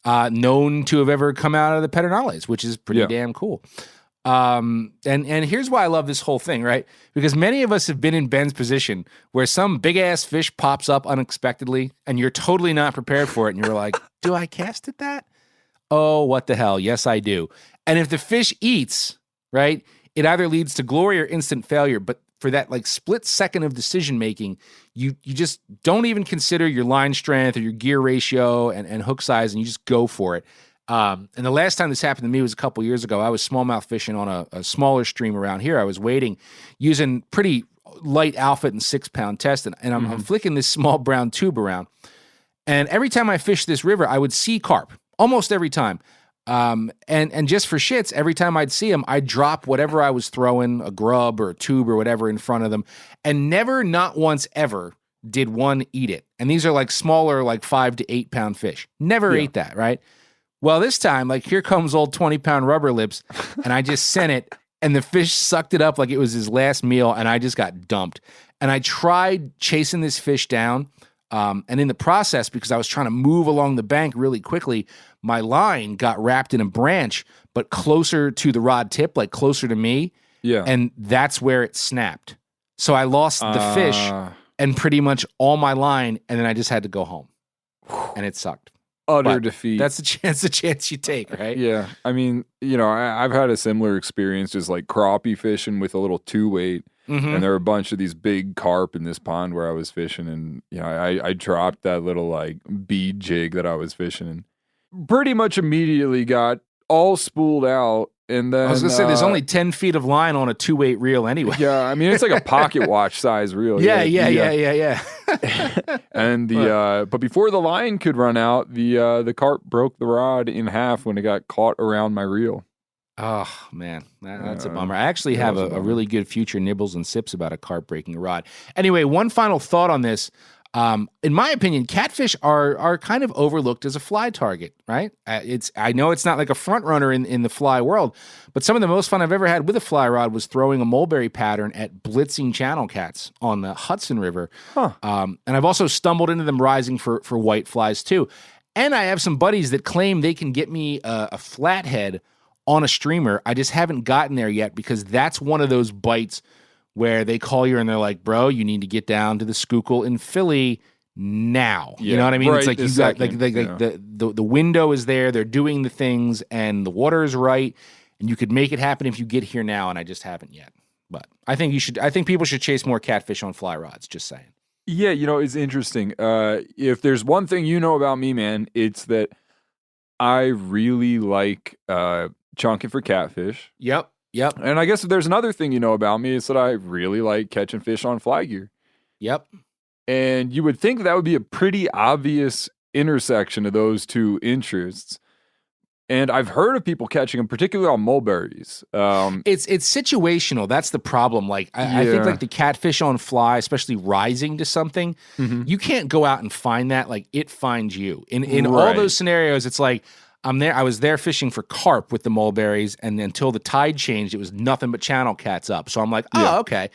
known to have ever come out of the Pedernales, which is pretty damn cool. And here's why I love this whole thing, right? Because many of us have been in Ben's position where some big ass fish pops up unexpectedly and you're totally not prepared for it. And you're like, do I cast at that? Oh, what the hell? Yes, I do. And if the fish eats, right, it either leads to glory or instant failure. But for that like split second of decision making, you just don't even consider your line strength or your gear ratio and hook size, and you just go for it. And the last time this happened to me was a couple years ago. I was smallmouth fishing on a smaller stream around here. I was wading using pretty light outfit and 6-pound test, and I'm flicking this small brown tube around. And every time I fished this river, I would see carp, almost every time. And just for shits, every time I'd see them, I'd drop whatever I was throwing, a grub or a tube or whatever in front of them, and never, not once ever, did one eat it. And these are like smaller, like 5 to 8 pound fish. Never ate that, right? Well, this time, like, here comes old 20-pound rubber lips, and I just sent it, and the fish sucked it up like it was his last meal, and I just got dumped. And I tried chasing this fish down, and in the process, because I was trying to move along the bank really quickly, my line got wrapped in a branch, but closer to the rod tip, like closer to me, and that's where it snapped. So I lost the fish and pretty much all my line, and then I just had to go home, and it sucked. utter defeat. That's a chance you take, right? Yeah. I mean, I've had a similar experience just like crappie fishing with a little 2-weight. And there were a bunch of these big carp in this pond where I was fishing. And, I dropped that little like bead jig that I was fishing and pretty much immediately got all spooled out. And then I was going to say, there's only 10 feet of line on a 2-weight reel anyway. Yeah, I mean, it's like a pocket watch size reel. Yeah. And but before the line could run out, the carp broke the rod in half when it got caught around my reel. Oh, man, that's a bummer. I actually have a really good future nibbles and sips about a carp breaking a rod. Anyway, one final thought on this. In my opinion, catfish are kind of overlooked as a fly target, right? I know it's not like a front runner in the fly world, but some of the most fun I've ever had with a fly rod was throwing a mulberry pattern at blitzing channel cats on the Hudson River. And I've also stumbled into them rising for white flies too. And I have some buddies that claim they can get me a flathead on a streamer. I just haven't gotten there yet because that's one of those bites where they call you and they're like, bro, you need to get down to the Schuylkill in Philly now. You know what I mean? It's like you got the window is there, they're doing the things, and the water is right, and you could make it happen if you get here now, and I just haven't yet. But I think people should chase more catfish on fly rods, just saying. Yeah, it's interesting. If there's one thing you know about me, man, it's that I really like chunking for catfish. Yep. And I guess if there's another thing you know about me, it's that I really like catching fish on fly gear. Yep. And you would think that would be a pretty obvious intersection of those two interests. And I've heard of people catching them, particularly on mulberries. It's situational. That's the problem. Like I think like the catfish on fly, especially rising to something, you can't go out and find that. Like it finds you. In all those scenarios, it's like, I was there fishing for carp with the mulberries, and until the tide changed, it was nothing but channel cats up. So I'm like, okay.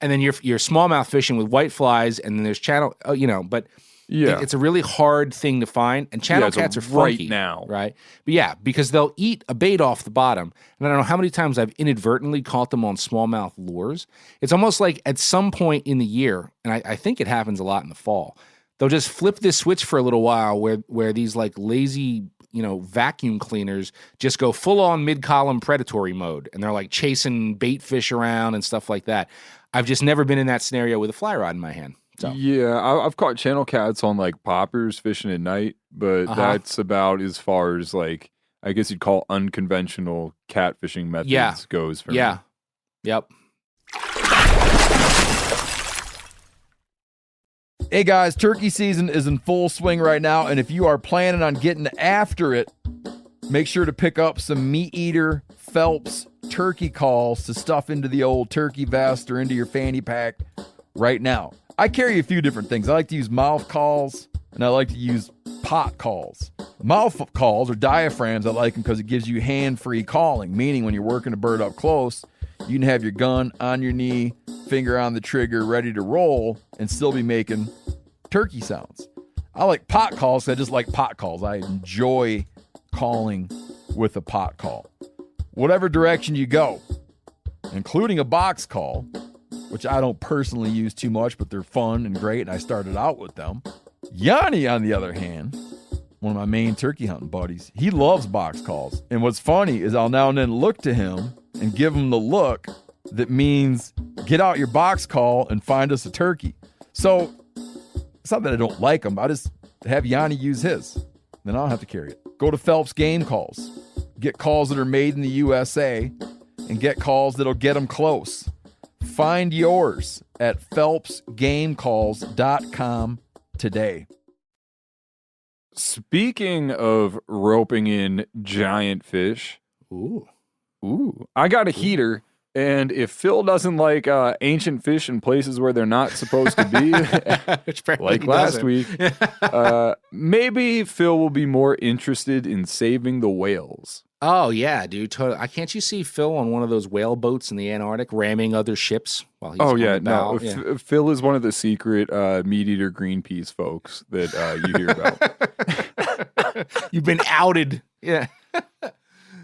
And then you're smallmouth fishing with white flies, and then there's channel, but it's a really hard thing to find. And channel cats are funky now, right? But because they'll eat a bait off the bottom, and I don't know how many times I've inadvertently caught them on smallmouth lures. It's almost like at some point in the year, and I think it happens a lot in the fall, they'll just flip this switch for a little while where these like lazy vacuum cleaners just go full on mid-column predatory mode, and they're like chasing bait fish around and stuff like that. I've just never been in that scenario with a fly rod in my hand. So. Yeah, I've caught channel cats on like poppers fishing at night, but that's about as far as like I guess you'd call unconventional catfishing methods goes for me. Yep. Hey guys, turkey season is in full swing right now, and if you are planning on getting after it, make sure to pick up some meat eater Phelps turkey calls to stuff into the old turkey vest or into your fanny pack right now. I carry a few different things. I like to use mouth calls, and I like to use pot calls. Mouth calls or diaphragms, I like them because it gives you hand-free calling, meaning when you're working a bird up close, you can have your gun on your knee, finger on the trigger, ready to roll, and still be making turkey sounds. I like pot calls. I just like pot calls. I enjoy calling with a pot call. Whatever direction you go, including a box call, which I don't personally use too much, but they're fun and great, and I started out with them. Yanni, on the other hand, one of my main turkey hunting buddies, he loves box calls. And what's funny is I'll now and then look to him and give him the look that means get out your box call and find us a turkey. So it's not that I don't like them. I just have Yanni use his. Then I don't have to carry it. Go to Phelps Game Calls. Get calls that are made in the USA and get calls that'll get them close. Find yours at phelpsgamecalls.com today. Speaking of roping in giant fish. Ooh. I got a heater, and if Phil doesn't like ancient fish in places where they're not supposed to be, like last week, maybe Phil will be more interested in saving the whales. Oh, yeah, dude. Totally. Can't you see Phil on one of those whale boats in the Antarctic ramming other ships while he's on the bow? Phil is one of the secret meat eater Greenpeace folks that you hear about. You've been outed. Yeah.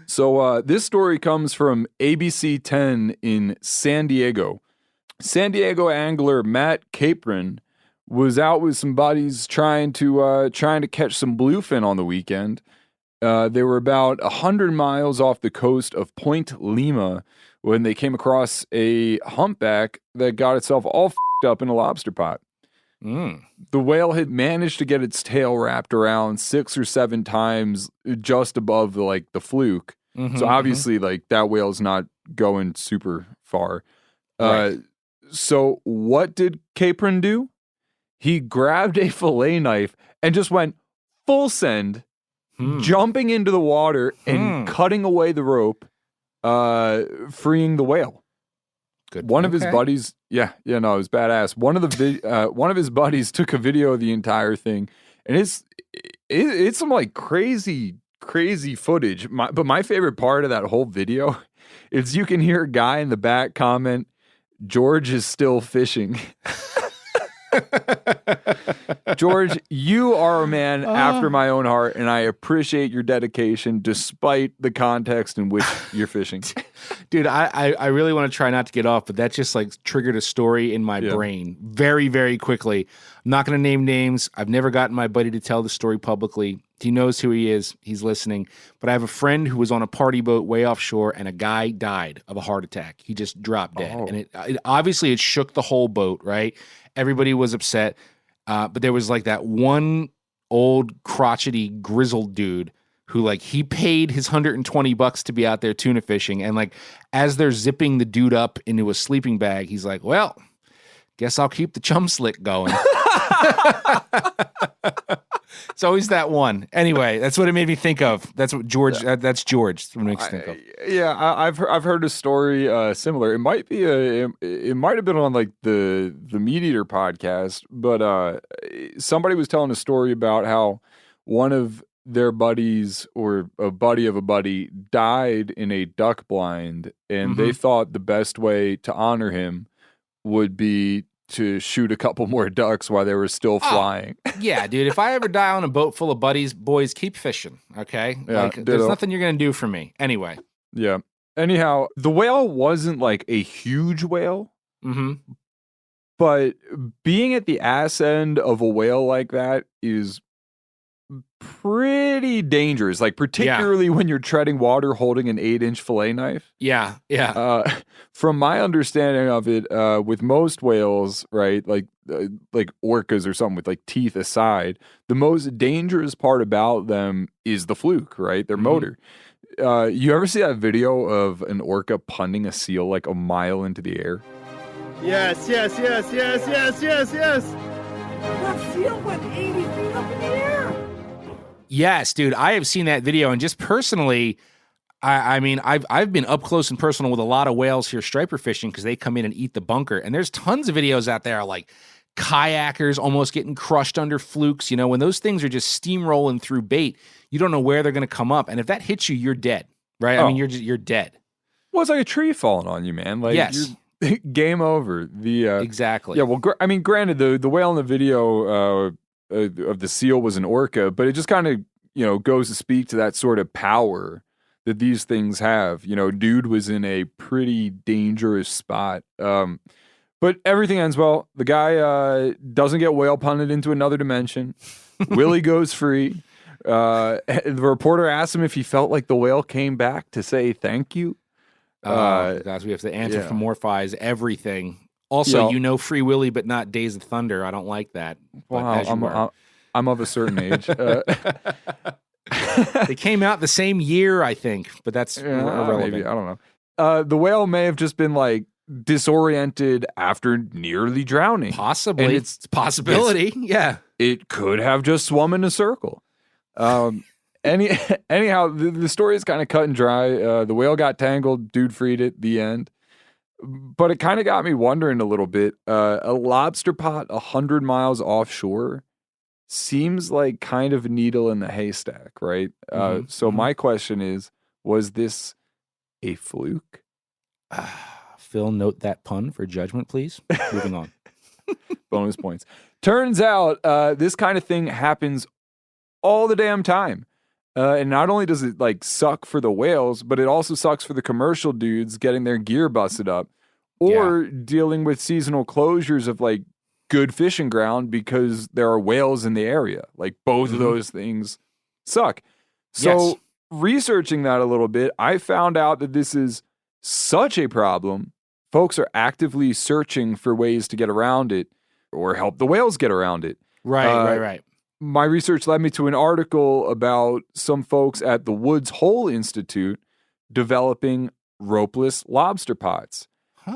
So this story comes from ABC 10 in San Diego. San Diego angler Matt Capron was out with some buddies trying to catch some bluefin on the weekend. They were about 100 miles off the coast of Point Lima when they came across a humpback that got itself all f***ed up in a lobster pot. The whale had managed to get its tail wrapped around 6 or 7 times just above the fluke. So obviously, that whale's not going super far. Right. So what did Capron do? He grabbed a fillet knife and just went full send, jumping into the water and cutting away the rope, freeing the whale. Good. One of his buddies, it was badass. One of his buddies took a video of the entire thing, and it's some crazy footage. But my favorite part of that whole video is you can hear a guy in the back comment, "George is still fishing." George, you are a man after my own heart, and I appreciate your dedication despite the context in which you're fishing. Dude, I really want to try not to get off, but that just triggered a story in my brain very, very quickly. I'm not going to name names. I've never gotten my buddy to tell the story publicly. He knows who he is. He's listening. But I have a friend who was on a party boat way offshore, and a guy died of a heart attack. He just dropped dead. And it obviously it shook the whole boat, right? Everybody was upset. But there was that one old crotchety grizzled dude who he paid his $120 to be out there tuna fishing. And as they're zipping the dude up into a sleeping bag, he's like, well, guess I'll keep the chum slick going. It's always that one. Anyway, that's what it made me think of. That's what George. That's George. That's what it makes me think of. Yeah, I've heard a story similar. It might be it might have been on the Meat Eater podcast, but somebody was telling a story about how one of their buddies or a buddy of a buddy died in a duck blind, and they thought the best way to honor him would be to shoot a couple more ducks while they were still flying. Yeah, dude. If I ever die on a boat full of buddies, boys, keep fishing, okay? Yeah, there's nothing you're going to do for me. Anyway. Yeah. Anyhow, the whale wasn't a huge whale. But being at the ass end of a whale like that is pretty dangerous, particularly when you're treading water holding an 8-inch fillet knife. Yeah. From my understanding of it, with most whales, right, like orcas or something with teeth aside, the most dangerous part about them is the fluke, right? Their motor. You ever see that video of an orca punting a seal a mile into the air? Yes. That seal went 80 feet up in the air. Yes, dude, I have seen that video, and just personally, I mean, I've been up close and personal with a lot of whales here striper fishing because they come in and eat the bunker, and there's tons of videos out there kayakers almost getting crushed under flukes. When those things are just steamrolling through bait, you don't know where they're going to come up, and if that hits you, you're dead, right? I mean, you're dead. Well, it's like a tree falling on you, man. Yes. Game over. Exactly. Yeah. Well, I mean, granted, the whale in the video of the seal was an orca, but it just kind of goes to speak to that sort of power that these things have. Dude was in a pretty dangerous spot. But everything ends well. The guy doesn't get whale punted into another dimension. Willie goes free. The reporter asked him if he felt like the whale came back to say thank you. Guys, we have to anthropomorphize everything. Also, Free Willy, but not Days of Thunder. I don't like that. Wow, I'm of a certain age. They came out the same year, I think, but that's irrelevant. Maybe, I don't know. The whale may have just been disoriented after nearly drowning. Possibly. It's a possibility. Yeah. It could have just swum in a circle. Anyhow, the story is kind of cut and dry. The whale got tangled, dude freed it, the end. But it kind of got me wondering a little bit. A lobster pot 100 miles offshore seems like kind of a needle in the haystack, right? So my question is, was this a fluke? Phil, note that pun for judgment, please. Moving on. Bonus points. Turns out this kind of thing happens all the damn time. And not only does it suck for the whales, but it also sucks for the commercial dudes getting their gear busted up or dealing with seasonal closures of good fishing ground because there are whales in the area. Like both of those things suck. So researching that a little bit, I found out that this is such a problem. Folks are actively searching for ways to get around it or help the whales get around it. Right. My research led me to an article about some folks at the Woods Hole Institute developing ropeless lobster pots.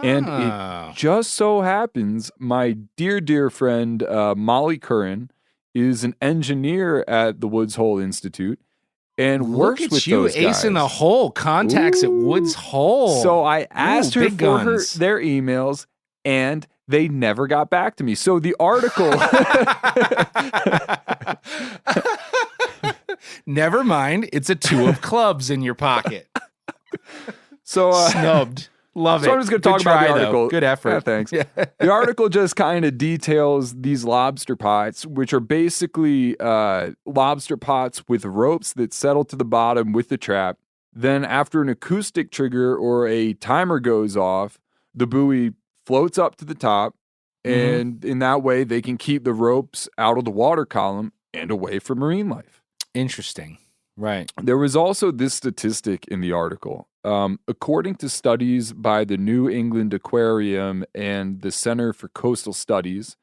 And it just so happens my dear friend Molly Curran is an engineer at the Woods Hole Institute and works with those guys. Ace in the hole, contacts at Woods Hole. So I asked her for their emails, and they never got back to me. So the article... Never mind. It's a two of clubs in your pocket. So snubbed. Love it. So I'm just going to talk about the article. Though. Good effort. Yeah, thanks. The article just kind of details these lobster pots, which are basically lobster pots with ropes that settle to the bottom with the trap. Then after an acoustic trigger or a timer goes off, the buoy floats up to the top. And in that way, they can keep the ropes out of the water column and away from marine life. Interesting. Right. There was also this statistic in the article. According to studies by the New England Aquarium and the Center for Coastal Studies,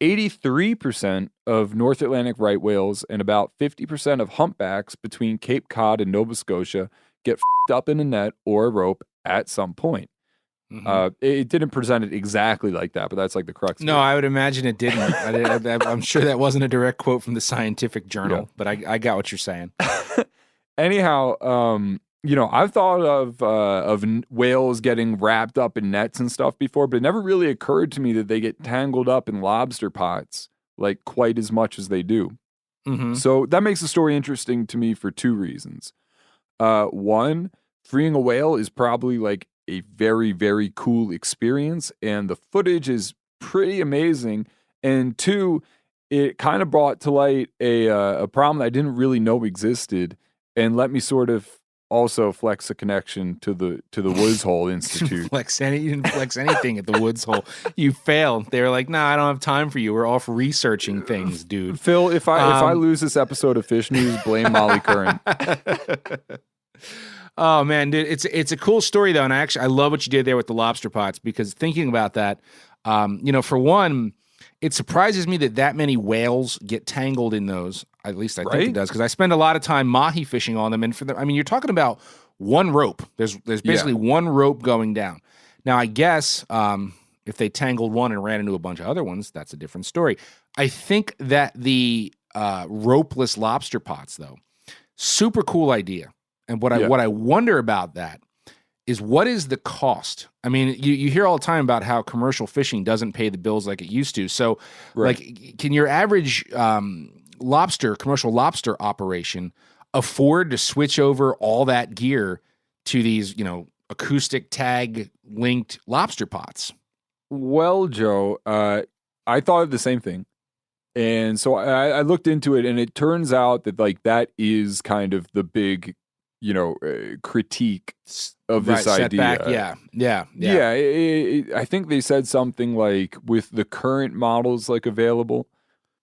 83% of North Atlantic right whales and about 50% of humpbacks between Cape Cod and Nova Scotia get f***ed up in a net or a rope at some point. It didn't present it exactly like that, but that's like the crux. No, I would imagine it didn't. I'm sure that wasn't a direct quote from the scientific journal, but I got what you're saying. Anyhow, I've thought of whales getting wrapped up in nets and stuff before, but it never really occurred to me that they get tangled up in lobster pots like quite as much as they do. So that makes the story interesting to me for two reasons. One, freeing a whale is probably like a very, very cool experience, and the footage is pretty amazing. And two, it kind of brought to light a problem that I didn't really know existed, and let me sort of also flex a connection to the Woods Hole Institute. You didn't flex anything at the Woods Hole. You failed. They were like, "Nah, I don't have time for you. We're off researching things, dude." Phil, if I lose this episode of Fish News, blame Molly Curran. Oh man, dude, it's a cool story though, and I love what you did there with the lobster pots, because thinking about that, for one, it surprises me that many whales get tangled in those. At least I think it does, because I spend a lot of time mahi fishing on them, and you're talking about one rope. There's basically one rope going down. Now I guess if they tangled one and ran into a bunch of other ones, that's a different story. I think that the ropeless lobster pots though, super cool idea. And what I wonder about that is, what is the cost? I mean, you hear all the time about how commercial fishing doesn't pay the bills like it used to. So, like, can your average commercial lobster operation afford to switch over all that gear to these, acoustic tag linked lobster pots? Well, Joe, I thought of the same thing. And so I looked into it, and it turns out that like that is kind of the big critique of this setback. idea. Yeah. I think they said something like, with the current models like available,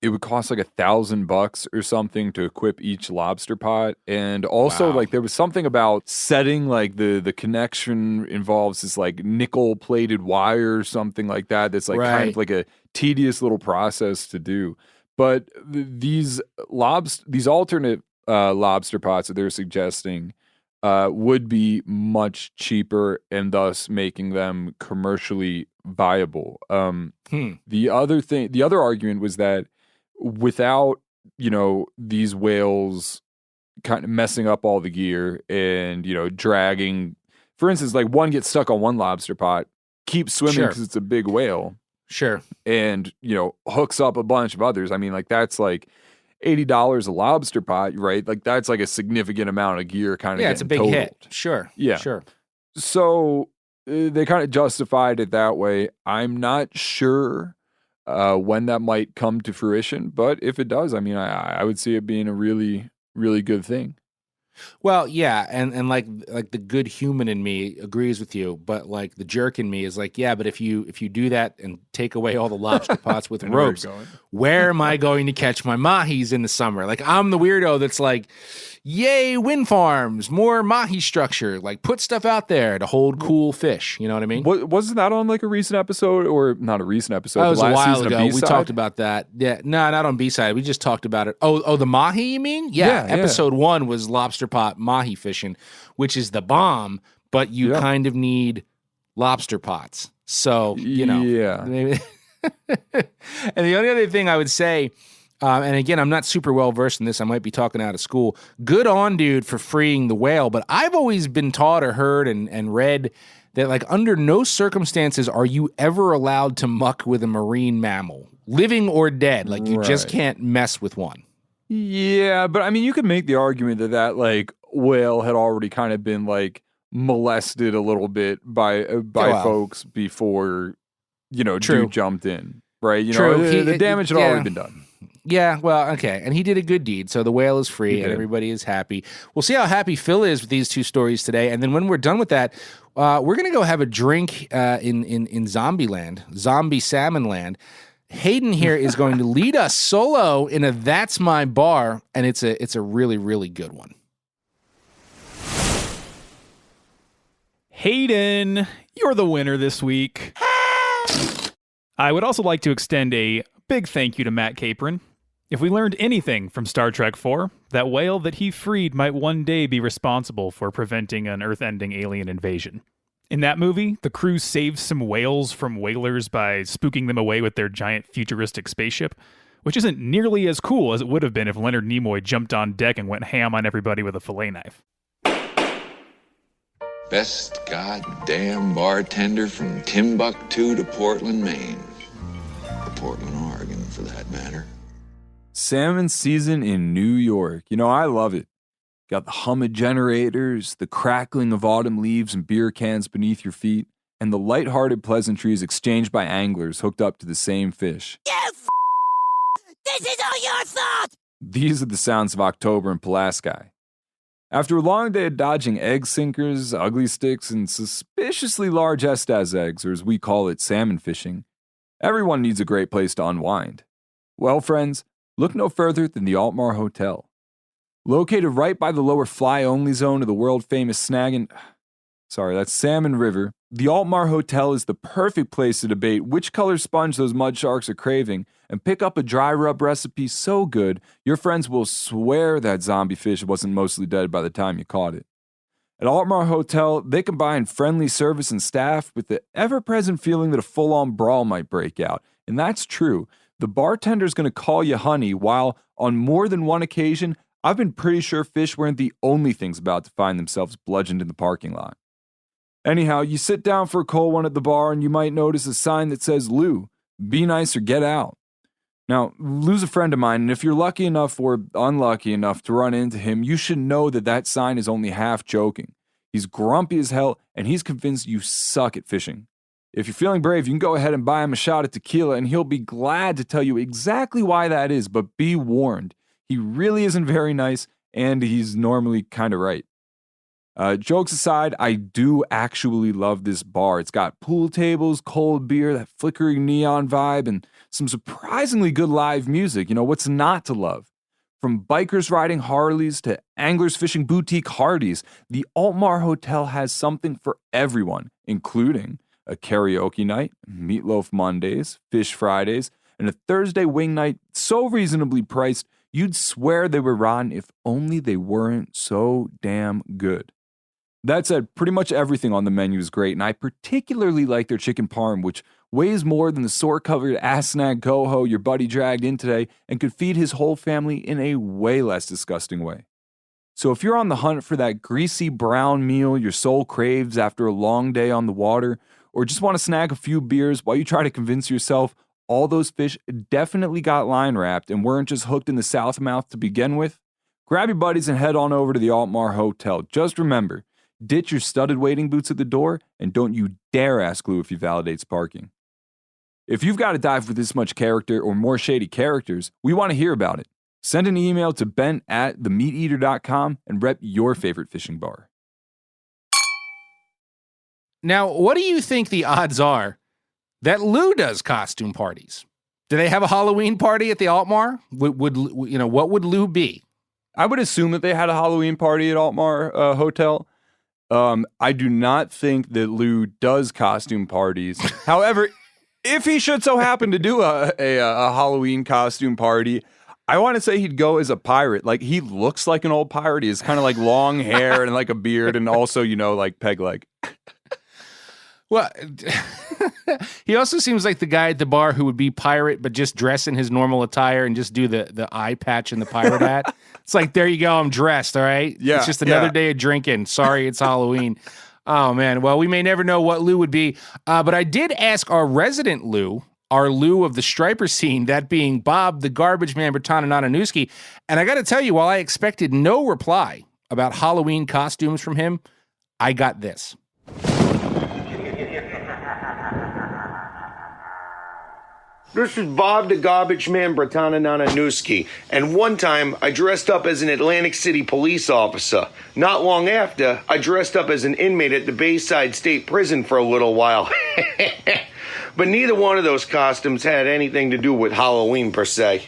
it would cost like $1,000 or something to equip each lobster pot. And also like there was something about setting, like the connection involves this like nickel plated wire or something like that. That's like kind of like a tedious little process to do. But these alternate lobster pots that they're suggesting would be much cheaper, and thus making them commercially viable. The other argument was that without these whales kind of messing up all the gear and dragging, for instance, like one gets stuck on one lobster pot, keeps swimming because it's a big whale, and hooks up a bunch of others. I mean, like that's like $80 a lobster pot, right? Like that's like a significant amount of gear kind of it's a big totaled. hit. Sure. So they kind of justified it that way. I'm not sure when that might come to fruition, but if it does, I mean, I would see it being a really, really good thing. Well, yeah, and like the good human in me agrees with you, but like the jerk in me is like, yeah, but if you do that and take away all the lobster pots with ropes, where am I going to catch my mahis in the summer? Like I'm the weirdo that's like, yay, wind farms, more mahi structure, like put stuff out there to hold cool fish. You know what I mean? Wasn't that on like a recent episode, or not a recent episode? That was a while season ago. We talked about that. Yeah, no, not on B-side. We just talked about it. Oh, the mahi, you mean? Yeah. Episode 1 was lobster pot mahi fishing, which is the bomb, but you kind of need lobster pots. So, you know. Yeah. Maybe. And the only other thing I would say, and again, I'm not super well versed in this. I might be talking out of school. Good on, dude, for freeing the whale. But I've always been taught or heard and read that, like, under no circumstances are you ever allowed to muck with a marine mammal, living or dead. Like, you just can't mess with one. Yeah, but I mean, you could make the argument that like whale had already kind of been like molested a little bit by folks before, you know, dude jumped in, right? You know, the damage had already been done. Yeah, well, okay. And he did a good deed, so the whale is free and everybody is happy. We'll see how happy Phil is with these two stories today. And then when we're done with that, we're going to go have a drink in Zombie Land, Zombie Salmon Land. Hayden here is going to lead us solo in a That's My Bar, and it's a really, really good one. Hayden, you're the winner this week. I would also like to extend a big thank you to Matt Capron. If we learned anything from Star Trek IV, that whale that he freed might one day be responsible for preventing an Earth-ending alien invasion. In that movie, the crew saved some whales from whalers by spooking them away with their giant futuristic spaceship, which isn't nearly as cool as it would have been if Leonard Nimoy jumped on deck and went ham on everybody with a fillet knife. Best goddamn bartender from Timbuktu to Portland, Maine. Or Portland, Oregon, for that matter. Salmon season in New York. You know, I love it. Got the hum of generators, the crackling of autumn leaves and beer cans beneath your feet, and the lighthearted pleasantries exchanged by anglers hooked up to the same fish. This is all your fault! These are the sounds of October in Pulaski. After a long day of dodging egg sinkers, ugly sticks, and suspiciously large Estes eggs, or as we call it, salmon fishing, everyone needs a great place to unwind. Well, friends, look no further than the Altmar Hotel. Located right by the lower fly-only zone of the world-famous Salmon River, the Altmar Hotel is the perfect place to debate which color sponge those mud sharks are craving and pick up a dry rub recipe so good your friends will swear that zombie fish wasn't mostly dead by the time you caught it. At Altmar Hotel, they combine friendly service and staff with the ever-present feeling that a full-on brawl might break out. And that's true. The bartender's going to call you honey, while on more than one occasion, I've been pretty sure fish weren't the only things about to find themselves bludgeoned in the parking lot. Anyhow, you sit down for a cold one at the bar and you might notice a sign that says, Lou, be nice or get out. Now, Lou's a friend of mine, and if you're lucky enough or unlucky enough to run into him, you should know that that sign is only half joking. He's grumpy as hell, and he's convinced you suck at fishing. If you're feeling brave, you can go ahead and buy him a shot at tequila, and he'll be glad to tell you exactly why that is, but be warned. He really isn't very nice, and he's normally kind of right. Jokes aside, I do actually love this bar. It's got pool tables, cold beer, that flickering neon vibe, and some surprisingly good live music. You know, what's not to love? From bikers riding Harleys to anglers fishing boutique Hardees, the Altmar Hotel has something for everyone, including a karaoke night, meatloaf Mondays, fish Fridays, and a Thursday wing night so reasonably priced you'd swear they were rotten if only they weren't so damn good. That said, pretty much everything on the menu is great, and I particularly like their chicken parm, which weighs more than the sore-covered ass-snag coho your buddy dragged in today and could feed his whole family in a way less disgusting way. So if you're on the hunt for that greasy brown meal your soul craves after a long day on the water, or just want to snag a few beers while you try to convince yourself all those fish definitely got line wrapped and weren't just hooked in the south mouth to begin with, grab your buddies and head on over to the Altmar Hotel. Just remember, ditch your studded wading boots at the door, and don't you dare ask Lou if he validates parking. If you've got a dive with this much character or more shady characters, we want to hear about it. Send an email to ben@themeateater.com and rep your favorite fishing bar. Now, what do you think the odds are that Lou does costume parties? Do they have a Halloween party at the Altmar? What would Lou be? I would assume that they had a Halloween party at Altmar Hotel. I do not think that Lou does costume parties. However, if he should so happen to do a Halloween costume party, I want to say he'd go as a pirate. Like, he looks like an old pirate. He has kind of like long hair and like a beard and also, like peg leg. Well, he also seems like the guy at the bar who would be pirate, but just dress in his normal attire and just do the eye patch and the pirate hat. It's like, there you go, I'm dressed, all right? Yeah, it's just another day of drinking. Sorry, it's Halloween. Oh, man. Well, we may never know what Lou would be, but I did ask our resident Lou, our Lou of the striper scene, that being Bob, the garbage man, Bertana, and I got to tell you, while I expected no reply about Halloween costumes from him, I got this. This is Bob the Garbage Man Bertana, and one time I dressed up as an Atlantic City police officer. Not long after, I dressed up as an inmate at the Bayside State Prison for a little while. But neither one of those costumes had anything to do with Halloween per se.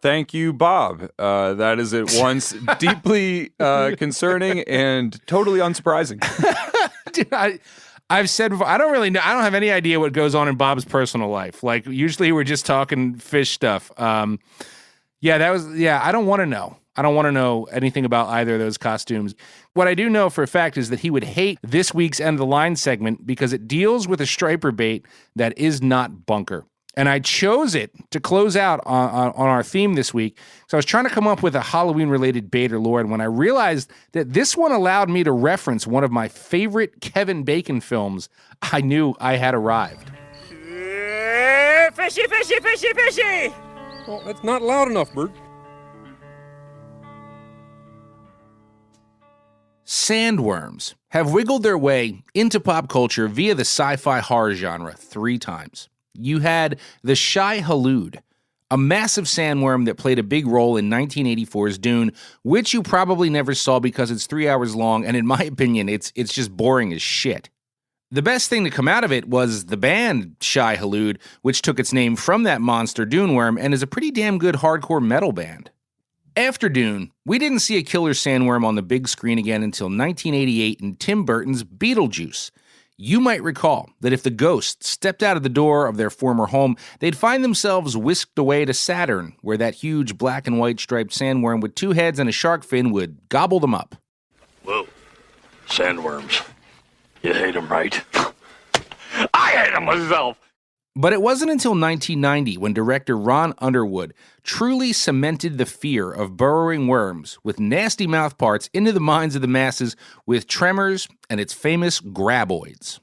Thank you, Bob. That is at once deeply concerning and totally unsurprising. Dude, I've said before, I don't really know. I don't have any idea what goes on in Bob's personal life. Like, usually we're just talking fish stuff. I don't want to know. I don't want to know anything about either of those costumes. What I do know for a fact is that he would hate this week's End of the Line segment because it deals with a striper bait that is not bunker. And I chose it to close out on our theme this week. So I was trying to come up with a Halloween-related bait or lure, and when I realized that this one allowed me to reference one of my favorite Kevin Bacon films, I knew I had arrived. Fishy, fishy, fishy, fishy! Well, that's not loud enough, Bert. Sandworms have wiggled their way into pop culture via the sci-fi horror genre 3 times. You had the Shai-Hulud, a massive sandworm that played a big role in 1984's Dune, which you probably never saw because it's 3 hours long, and in my opinion, it's just boring as shit. The best thing to come out of it was the band Shai-Hulud, which took its name from that monster Dune worm and is a pretty damn good hardcore metal band. After Dune, we didn't see a killer sandworm on the big screen again until 1988 in Tim Burton's Beetlejuice. You might recall that if the ghosts stepped out of the door of their former home, they'd find themselves whisked away to Saturn, where that huge black and white striped sandworm with 2 heads and a shark fin would gobble them up. Whoa, sandworms. You hate them, right? I hate them myself! But it wasn't until 1990 when director Ron Underwood truly cemented the fear of burrowing worms with nasty mouth parts into the minds of the masses with Tremors and its famous graboids.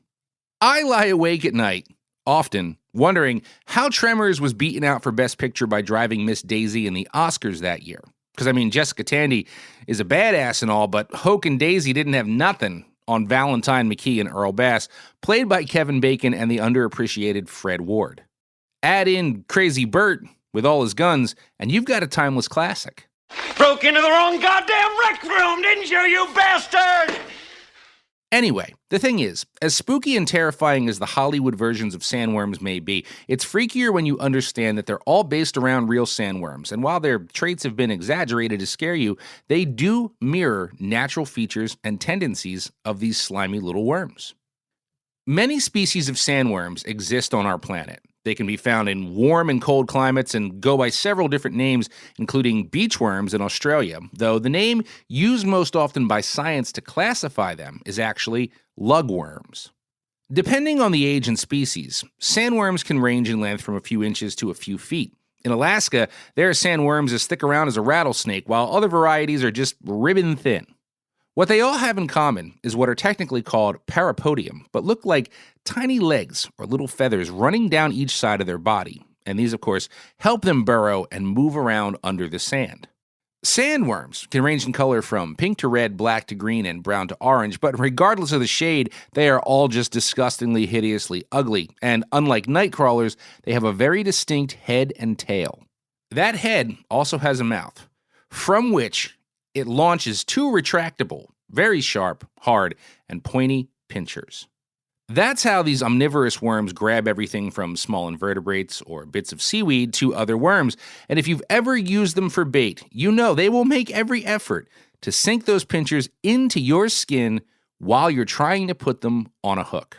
I lie awake at night, often, wondering how Tremors was beaten out for Best Picture by Driving Miss Daisy in the Oscars that year. Because, I mean, Jessica Tandy is a badass and all, but Hoke and Daisy didn't have nothing on Valentine McKee and Earl Bass, played by Kevin Bacon and the underappreciated Fred Ward. Add in Crazy Bert with all his guns, and you've got a timeless classic. Broke into the wrong goddamn rec room, didn't you, you bastard? Anyway, the thing is, as spooky and terrifying as the Hollywood versions of sandworms may be, it's freakier when you understand that they're all based around real sandworms, and while their traits have been exaggerated to scare you, they do mirror natural features and tendencies of these slimy little worms. Many species of sandworms exist on our planet. They can be found in warm and cold climates and go by several different names, including beachworms in Australia, though the name used most often by science to classify them is actually lugworms. Depending on the age and species, sandworms can range in length from a few inches to a few feet. In Alaska, there are sandworms as thick around as a rattlesnake, while other varieties are just ribbon thin. What they all have in common is what are technically called parapodium, but look like tiny legs or little feathers running down each side of their body, and these, of course, help them burrow and move around under the sand. Sandworms can range in color from pink to red, black to green, and brown to orange, but regardless of the shade, they are all just disgustingly, hideously ugly, and unlike night crawlers, they have a very distinct head and tail. That head also has a mouth, from which it launches two retractable, very sharp, hard, and pointy pinchers. That's how these omnivorous worms grab everything from small invertebrates or bits of seaweed to other worms. And if you've ever used them for bait, you know they will make every effort to sink those pinchers into your skin while you're trying to put them on a hook.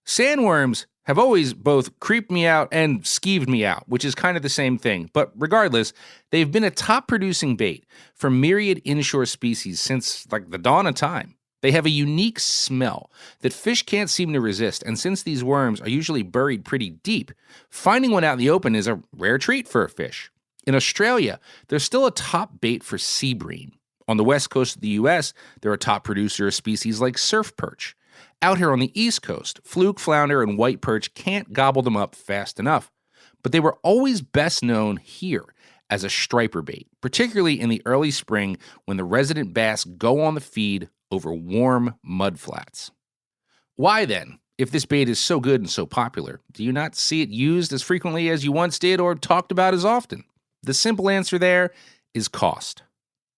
Sandworms have always both creeped me out and skeeved me out, which is kind of the same thing. But regardless, they've been a top-producing bait for myriad inshore species since, the dawn of time. They have a unique smell that fish can't seem to resist, and since these worms are usually buried pretty deep, finding one out in the open is a rare treat for a fish. In Australia, they're still a top bait for sea bream. On the west coast of the U.S., they're a top producer of species like surf perch. Out here on the East Coast, fluke, flounder, and white perch can't gobble them up fast enough. But they were always best known here as a striper bait, particularly in the early spring when the resident bass go on the feed over warm mud flats. Why then, if this bait is so good and so popular, do you not see it used as frequently as you once did or talked about as often? The simple answer there is cost.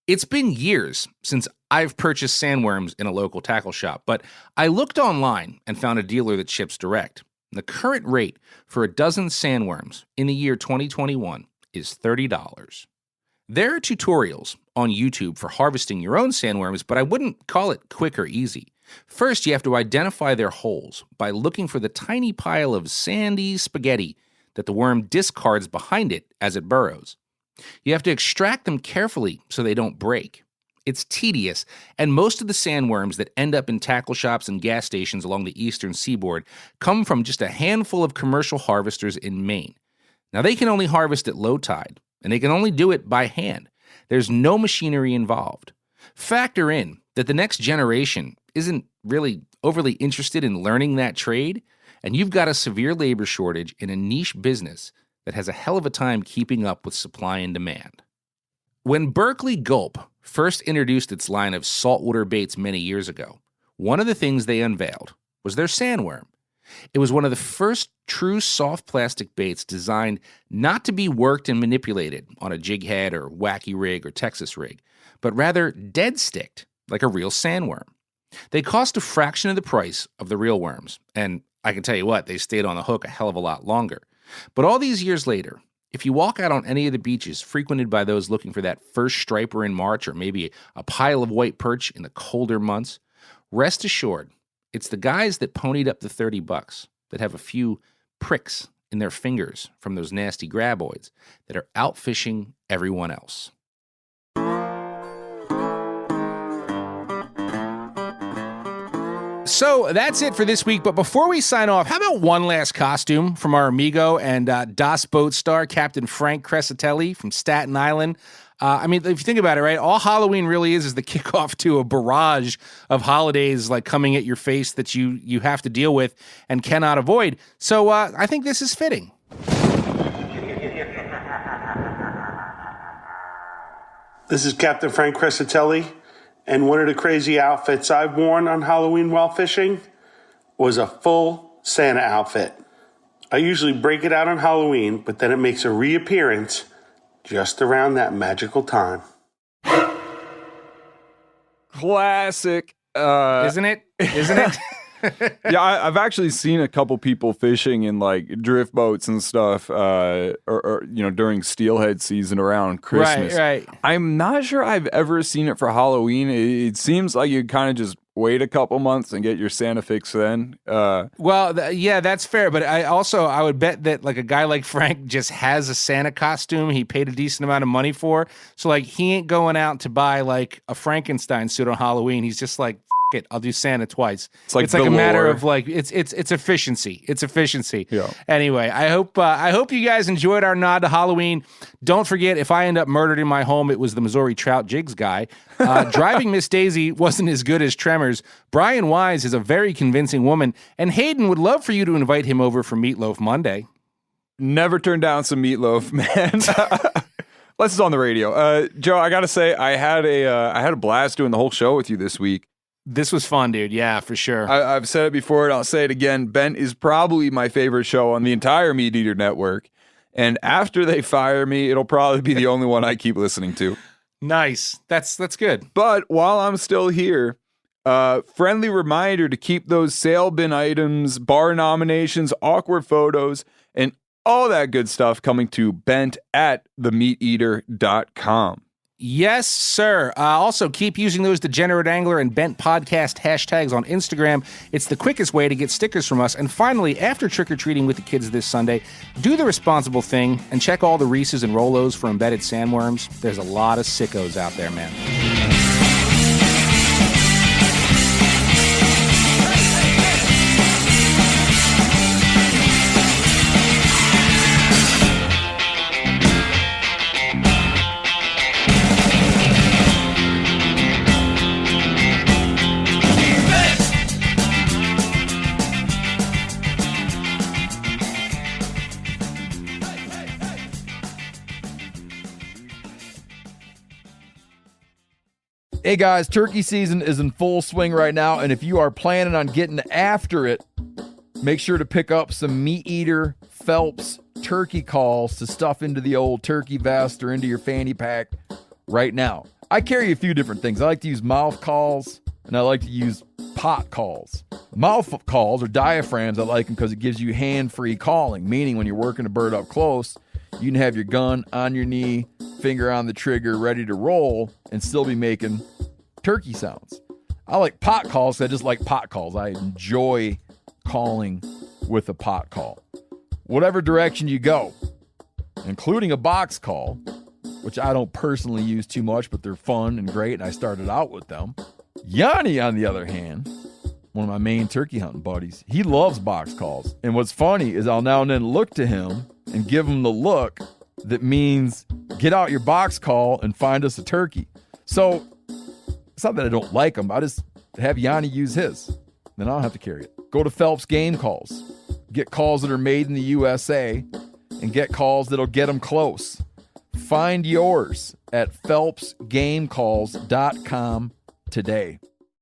It's been years since I've purchased sandworms in a local tackle shop, but I looked online and found a dealer that ships direct. The current rate for a dozen sandworms in the year 2021 is $30. There are tutorials on YouTube for harvesting your own sandworms, but I wouldn't call it quick or easy. First, you have to identify their holes by looking for the tiny pile of sandy spaghetti that the worm discards behind it as it burrows. You have to extract them carefully so they don't break. It's tedious, and most of the sandworms that end up in tackle shops and gas stations along the eastern seaboard come from just a handful of commercial harvesters in Maine. Now, they can only harvest at low tide, and they can only do it by hand. There's no machinery involved. Factor in that the next generation isn't really overly interested in learning that trade, and you've got a severe labor shortage in a niche business that has a hell of a time keeping up with supply and demand. When Berkeley Gulp first introduced its line of saltwater baits many years ago, one of the things they unveiled was their sandworm. It was one of the first true soft plastic baits designed not to be worked and manipulated on a jig head or wacky rig or Texas rig, but rather dead sticked like a real sandworm. They cost a fraction of the price of the real worms, and I can tell you what, they stayed on the hook a hell of a lot longer. But all these years later, if you walk out on any of the beaches frequented by those looking for that first striper in March or maybe a pile of white perch in the colder months, rest assured, it's the guys that ponied up the $30 that have a few pricks in their fingers from those nasty graboids that are out fishing everyone else. So that's it for this week, but before we sign off, how about one last costume from our amigo and Das Boat star, Captain Frank Crescitelli from Staten Island. If you think about it, right, all Halloween really is the kickoff to a barrage of holidays like coming at your face that you have to deal with and cannot avoid. So I think this is fitting. This is Captain Frank Crescitelli. And one of the crazy outfits I've worn on Halloween while fishing was a full Santa outfit. I usually break it out on Halloween, but then it makes a reappearance just around that magical time. Classic. Isn't it? Isn't it? Yeah, I've actually seen a couple people fishing in like drift boats and stuff, or during steelhead season around Christmas. Right. I'm not sure I've ever seen it for Halloween. It seems like you kind of just wait a couple months and get your Santa fix then. Yeah, that's fair. But I would bet that like a guy like Frank just has a Santa costume he paid a decent amount of money for. So like he ain't going out to buy like a Frankenstein suit on Halloween. He's just like, it, I'll do Santa twice. It's like a matter of like it's efficiency. It's efficiency. Yeah. Anyway, I hope you guys enjoyed our nod to Halloween. Don't forget, if I end up murdered in my home, it was the Missouri Trout Jigs guy. Driving Miss Daisy wasn't as good as Tremors. Brian Wise is a very convincing woman, and Hayden would love for you to invite him over for Meatloaf Monday. Never turn down some meatloaf, man. Unless it's on the radio. Joe, I gotta say, I had a blast doing the whole show with you this week. This was fun, dude. Yeah, for sure. I've said it before, and I'll say it again. Ben is probably my favorite show on the entire Meat Eater Network. And after they fire me, it'll probably be the only one I keep listening to. Nice. That's good. But while I'm still here, friendly reminder to keep those sale bin items, bar nominations, awkward photos, and all that good stuff coming to bent@themeateater.com. Yes, sir. Also, keep using those Degenerate Angler and Bent Podcast hashtags on Instagram. It's the quickest way to get stickers from us. And finally, after trick-or-treating with the kids this Sunday, do the responsible thing and check all the Reese's and Rolos for embedded sandworms. There's a lot of sickos out there, man. Hey guys, turkey season is in full swing right now, and if you are planning on getting after it, make sure to pick up some Meat Eater Phelps turkey calls to stuff into the old turkey vest or into your fanny pack right now. I carry a few different things. I like to use mouth calls, and I like to use pot calls. Mouth calls or diaphragms, I like them because it gives you hand-free calling, meaning when you're working a bird up close, you can have your gun on your knee, finger on the trigger, ready to roll, and still be making turkey sounds. I like pot calls. I just like pot calls. I enjoy calling with a pot call. Whatever direction you go, including a box call, which I don't personally use too much, but they're fun and great, and I started out with them. Yanni, on the other hand, one of my main turkey hunting buddies, he loves box calls. And what's funny is I'll now and then look to him and give him the look that means get out your box call and find us a turkey. So it's not that I don't like them. I just have Yanni use his. Then I don't have to carry it. Go to Phelps Game Calls. Get calls that are made in the USA and get calls that'll get them close. Find yours at phelpsgamecalls.com today.